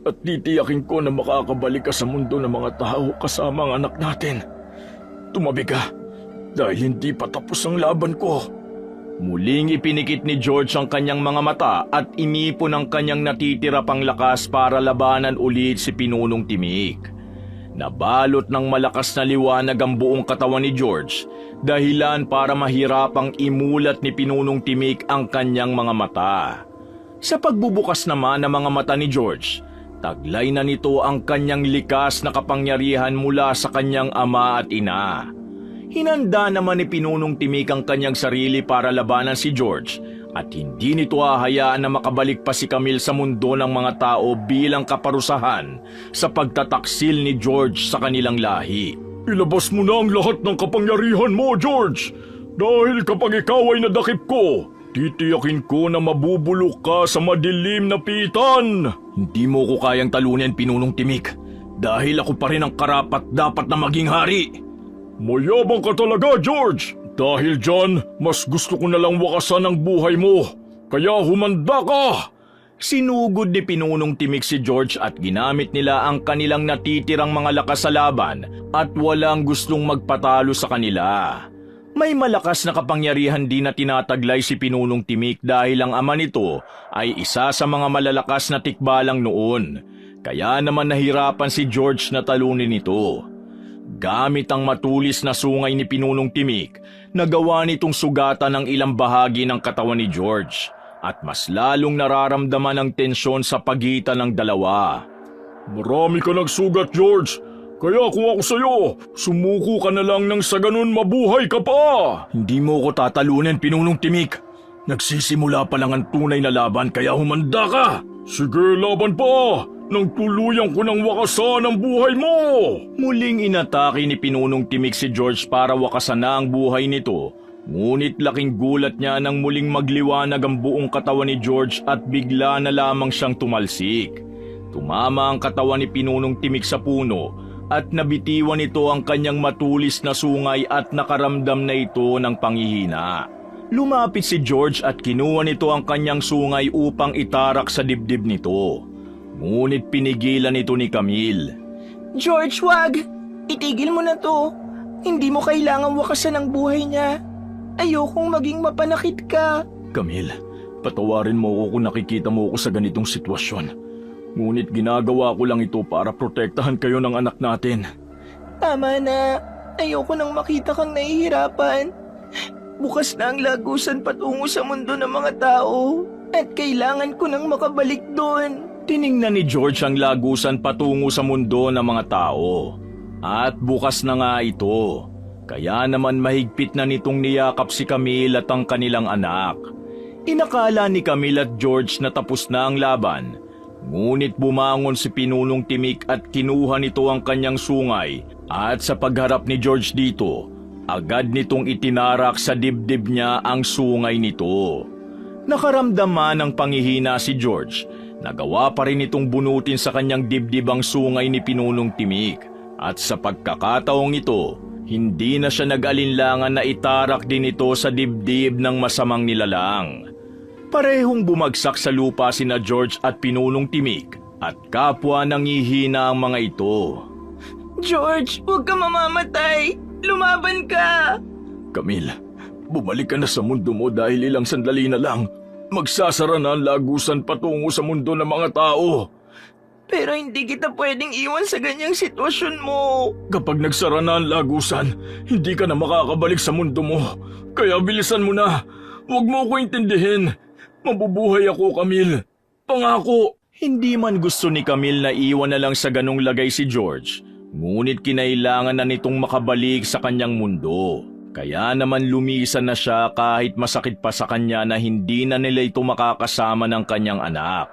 At titiyakin ko na makakabalik ka sa mundo ng mga tao kasama ang anak natin. Tumabi ka dahil hindi pa tapos ang laban ko. Muling ipinikit ni George ang kanyang mga mata at inipon ang kanyang natitira pang lakas para labanan ulit si Pinunong Timik. Nabalot ng malakas na liwanag ang buong katawan ni George, dahilan para mahirapang imulat ni Pinunong Timik ang kanyang mga mata. Sa pagbubukas naman ng mga mata ni George, taglay na nito ang kanyang likas na kapangyarihan mula sa kanyang ama at ina. Hinanda naman ni Pinunong Timik ang kanyang sarili para labanan si George at hindi nito hahayaan na makabalik pa si Camille sa mundo ng mga tao bilang kaparusahan sa pagtataksil ni George sa kanilang lahi. Ilabas mo na ang lahat ng kapangyarihan mo, George! Dahil kapag ikaw ay nadakip ko, titiyakin ko na mabubulok ka sa madilim na pitan! Hindi mo ko kayang talunin, Pinunong Timik, dahil ako pa rin ang karapat dapat na maging hari. Mayabang ka talaga, George! Dahil dyan, mas gusto ko na lang wakasan ang buhay mo. Kaya humanda ka! Sinugod ni Pinunong Timik si George at ginamit nila ang kanilang natitirang mga lakas sa laban at walang gustong magpatalo sa kanila. May malakas na kapangyarihan din na tinataglay si Pinunong Timik dahil ang ama nito ay isa sa mga malalakas na tikbalang noon. Kaya naman nahirapan si George na talunin ito. Gamit ang matulis na sungay ni Pinunong Timik, nagawa nitong sugatan ng ilang bahagi ng katawan ni George at mas lalong nararamdaman ang tensyon sa pagitan ng dalawa. Marami ka nagsugat, George. Kaya kung ako sa'yo, sumuko ka na lang nang sa ganun mabuhay ka pa. Hindi mo ko tatalunin, Pinunong Timik. Nagsisimula pa lang ang tunay na laban kaya humanda ka. Sige, laban pa! Nang tuluyan ko ng wakasan ang buhay mo! Muling inatake ni Pinunong Timik si George para wakasan na ang buhay nito. Ngunit laking gulat niya nang muling magliwanag ang buong katawan ni George at bigla na lamang siyang tumalsik. Tumama ang katawan ni Pinunong Timik sa puno at nabitiwan nito ang kanyang matulis na sungay at nakaramdam na ito ng panghihina. Lumapit si George at kinuha nito ang kanyang sungay upang itarak sa dibdib nito. Ngunit pinigilan ito ni Camille. George, wag! Itigil mo na to. Hindi mo kailangang wakasan ang buhay niya. Ayokong maging mapanakit ka. Camille, patawarin mo ako kung nakikita mo ako sa ganitong sitwasyon. Ngunit ginagawa ko lang ito para protektahan kayo ng anak natin. Tama na. Ayoko nang makita kang nahihirapan. Bukas na ang lagusan patungo sa mundo ng mga tao. At kailangan ko nang makabalik doon. Tiningnan ni George ang lagusan patungo sa mundo ng mga tao. At bukas na nga ito. Kaya naman mahigpit na nitong niyakap si Camille at ang kanilang anak. Inakala ni Camille at George na tapos na ang laban. Ngunit bumangon si Pinunong Timik at kinuha nito ang kanyang sungay. At sa pagharap ni George dito, agad nitong itinarak sa dibdib niya ang sungay nito. Nakaramdam man ng panghihina si George. Nagawa pa rin itong bunutin sa kanyang dibdib ang sungay ni Pinunong Timik. At sa pagkakataong ito, hindi na siya nag-alinlangan na itarak din ito sa dibdib ng masamang nilalang. Parehong bumagsak sa lupa sina George at Pinunong Timik at kapwa nangihina ang mga ito. George, huwag ka mamamatay! Lumaban ka! Camille, bumalik ka na sa mundo mo dahil ilang sandali na lang. Magsasara na ang lagusan patungo sa mundo ng mga tao. Pero hindi kita pwedeng iwan sa ganyang sitwasyon mo. Kapag nagsara na ang lagusan, hindi ka na makakabalik sa mundo mo. Kaya bilisan mo na. Huwag mo ko intindihin. Mabubuhay ako, Camille. Pangako. Hindi man gusto ni Camille na iwan na lang sa ganong lagay si George, ngunit kinailangan na nitong makabalik sa kanyang mundo. Kaya naman lumisan na siya kahit masakit pa sa kanya na hindi na nila ito makakasama ng kanyang anak.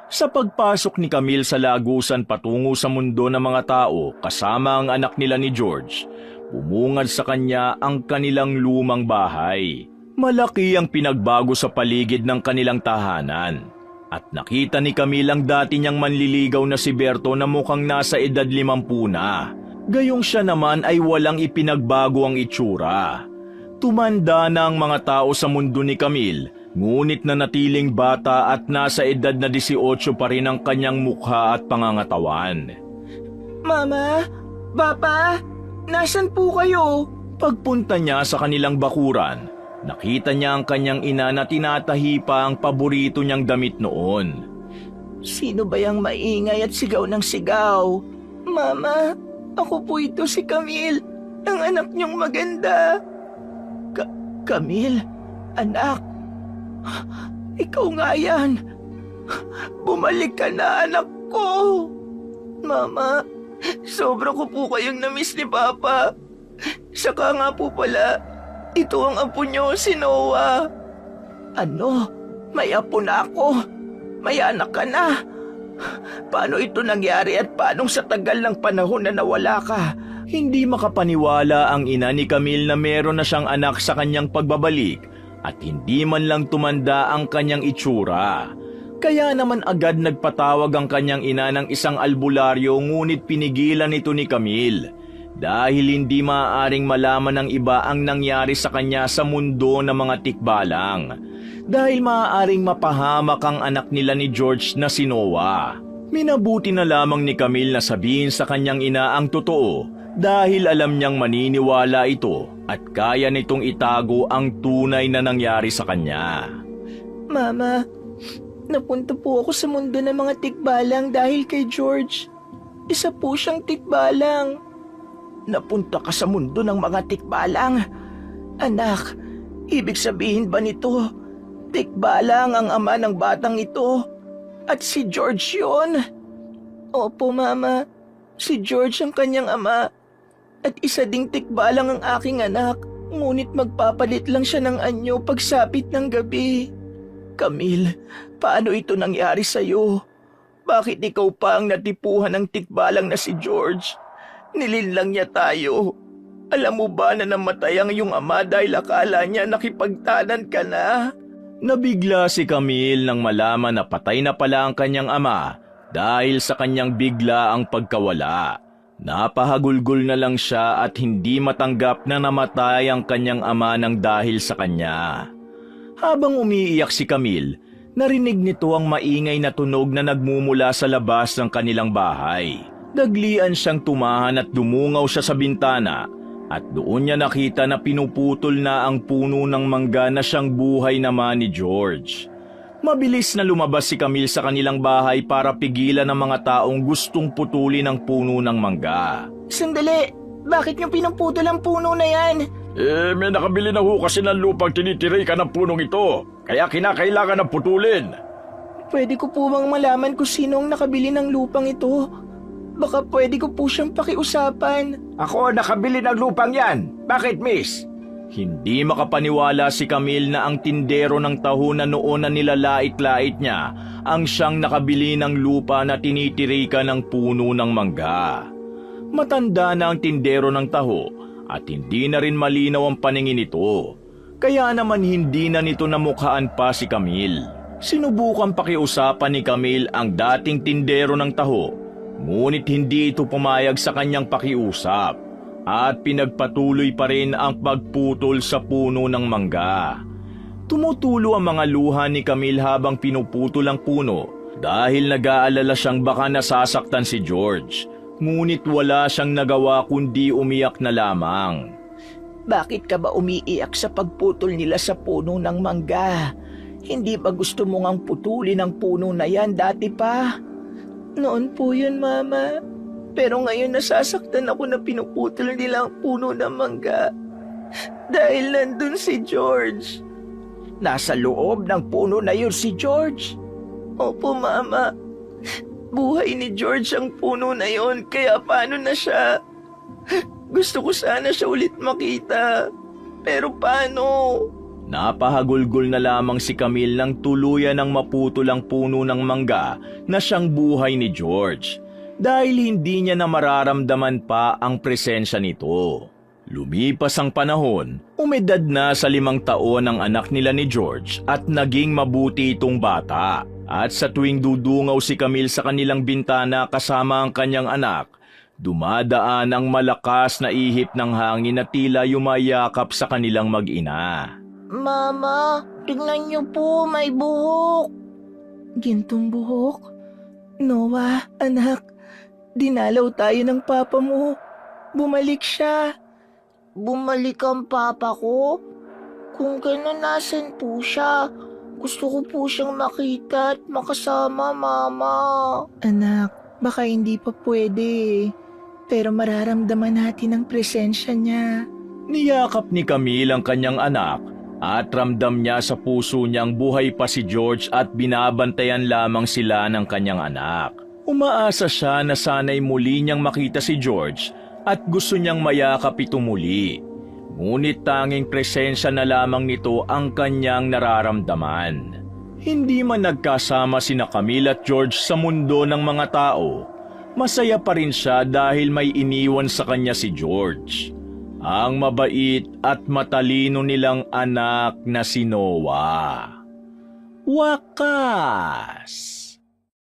Sa pagpasok ni Camille sa lagusan patungo sa mundo ng mga tao kasama ang anak nila ni George, bumungad sa kanya ang kanilang lumang bahay. Malaki ang pinagbago sa paligid ng kanilang tahanan. At nakita ni Camille ang dati niyang manliligaw na si Berto na mukhang nasa edad 50 na. Gayong siya naman ay walang ipinagbago ang itsura. Tumanda na ang mga tao sa mundo ni Camille, ngunit nanatiling bata at nasa edad na 18 pa rin ang kanyang mukha at pangangatawan. Mama? Papa? Nasaan po kayo? Pagpunta niya sa kanilang bakuran, nakita niya ang kanyang ina na tinatahi pa ang paborito niyang damit noon. Sino ba yung maingay at sigaw ng sigaw? Mama, ako po ito si Camille, ang anak niyong maganda. Camille? Anak? Ikaw nga yan. Bumalik ka na, anak ko. Mama, sobra ko po kayong namiss ni Papa. Saka nga po pala, ito ang apo niyo, si Noah. Ano? May apo na ako? May anak ka na? Paano ito nangyari at paanong sa tagal ng panahon na nawala ka? Hindi makapaniwala ang ina ni Camille na meron na siyang anak sa kanyang pagbabalik at hindi man lang tumanda ang kanyang itsura. Kaya naman agad nagpatawag ang kanyang ina ng isang albularyo ngunit pinigilan ito ni Camille dahil hindi maaaring malaman ng iba ang nangyari sa kanya sa mundo ng mga tikbalang. Dahil maaaring mapahamak ang anak nila ni George na si Noah. Minabuti na lamang ni Camille na sabihin sa kanyang ina ang totoo dahil alam niyang maniniwala ito at kaya nitong itago ang tunay na nangyari sa kanya. Mama, napunta po ako sa mundo ng mga tikbalang dahil kay George. Isa po siyang tikbalang. Napunta ka sa mundo ng mga tikbalang? Anak, ibig sabihin ba nito? Tikbalang ang ama ng batang ito at si George yun? Opo, Mama. Si George ang kanyang ama at isa ding tikbalang ang aking anak. Ngunit magpapalit lang siya ng anyo pagsapit ng gabi. Camille, paano ito nangyari sa'yo? Bakit ikaw pa ang natipuhan ng tikbalang na si George? Nilinlang niya tayo. Alam mo ba na namatay ang iyong ama dahil akala niya nakipagtanan ka na? Nabigla si Camille nang malaman na patay na pala ang kanyang ama dahil sa kanyang bigla ang pagkawala. Napahagulgol na lang siya at hindi matanggap na namatay ang kanyang ama nang dahil sa kanya. Habang umiiyak si Camille, narinig nito ang maingay na tunog na nagmumula sa labas ng kanilang bahay. Daglian siyang tumahan at dumungaw siya sa bintana. At doon niya nakita na pinuputol na ang puno ng mangga na siyang buhay naman ni George. Mabilis na lumabas si Camille sa kanilang bahay para pigilan ang mga taong gustong putulin ang puno ng mangga. Sandali, bakit niyo pinuputol ang puno na yan? May nakabili na ho kasi ng lupang tinitiray ka ng punong ito. Kaya kinakailangan ng putulin. Pwede ko po bang malaman kung sino ang nakabili ng lupang ito? Baka pwede ko po siyang pakiusapan. Ako nakabili ng lupang yan. Bakit, miss? Hindi makapaniwala si Camille na ang tindero ng taho na noon na nilalait-lait niya ang siyang nakabili ng lupa na tinitirikan ng puno ng mangga. Matanda na ang tindero ng taho at hindi na rin malinaw ang paningin nito. Kaya naman hindi na nito namukhaan pa si Camille. Sinubukan pakiusapan ni Camille ang dating tindero ng taho, ngunit hindi ito pumayag sa kanyang pakiusap at pinagpatuloy pa rin ang pagputol sa puno ng mangga. Tumutulo ang mga luha ni Camille habang pinuputol ang puno dahil nag-aalala siyang baka nasasaktan si George. Ngunit wala siyang nagawa kundi umiyak na lamang. Bakit ka ba umiiyak sa pagputol nila sa puno ng mangga? Hindi ba gusto mong ang putulin ang puno na yan dati pa? Noon po yun, Mama. Pero ngayon nasasaktan ako na pinuputol nila ang puno ng mangga. Dahil nandun si George. Nasa loob ng puno na yun si George. Opo, Mama. Buhay ni George ang puno na yun, kaya paano na siya? Gusto ko sana siya ulit makita. Pero paano? Napahagulgol na lamang si Camille nang tuluyan ng maputol ang puno ng mangga na siyang buhay ni George dahil hindi niya na mararamdaman pa ang presensya nito. Lumipas ang panahon, umedad na sa 5 taon ang anak nila ni George at naging mabuti itong bata. At sa tuwing dudungaw si Camille sa kanilang bintana kasama ang kanyang anak, dumadaan ang malakas na ihip ng hangin na tila yumayakap sa kanilang mag-ina. Mama, tingnan niyo po, may buhok. Gintong buhok? Noah, anak, dinalaw tayo ng papa mo. Bumalik siya. Bumalik ang papa ko? Kung gano'n, nasan po siya? Gusto ko po siyang makita at makasama, Mama. Anak, baka hindi pa pwede. Pero mararamdaman natin ang presensya niya. Niyakap ni Camille ang kanyang anak at ramdam niya sa puso niyang buhay pa si George at binabantayan lamang sila ng kanyang anak. Umaasa siya na sana'y muli niyang makita si George at gusto niyang mayakap ito muli. Ngunit tanging presensya na lamang nito ang kanyang nararamdaman. Hindi man nagkasama sina Camille at George sa mundo ng mga tao, masaya pa rin siya dahil may iniwan sa kanya si George, ang mabait at matalino nilang anak na si Noah. Wakas!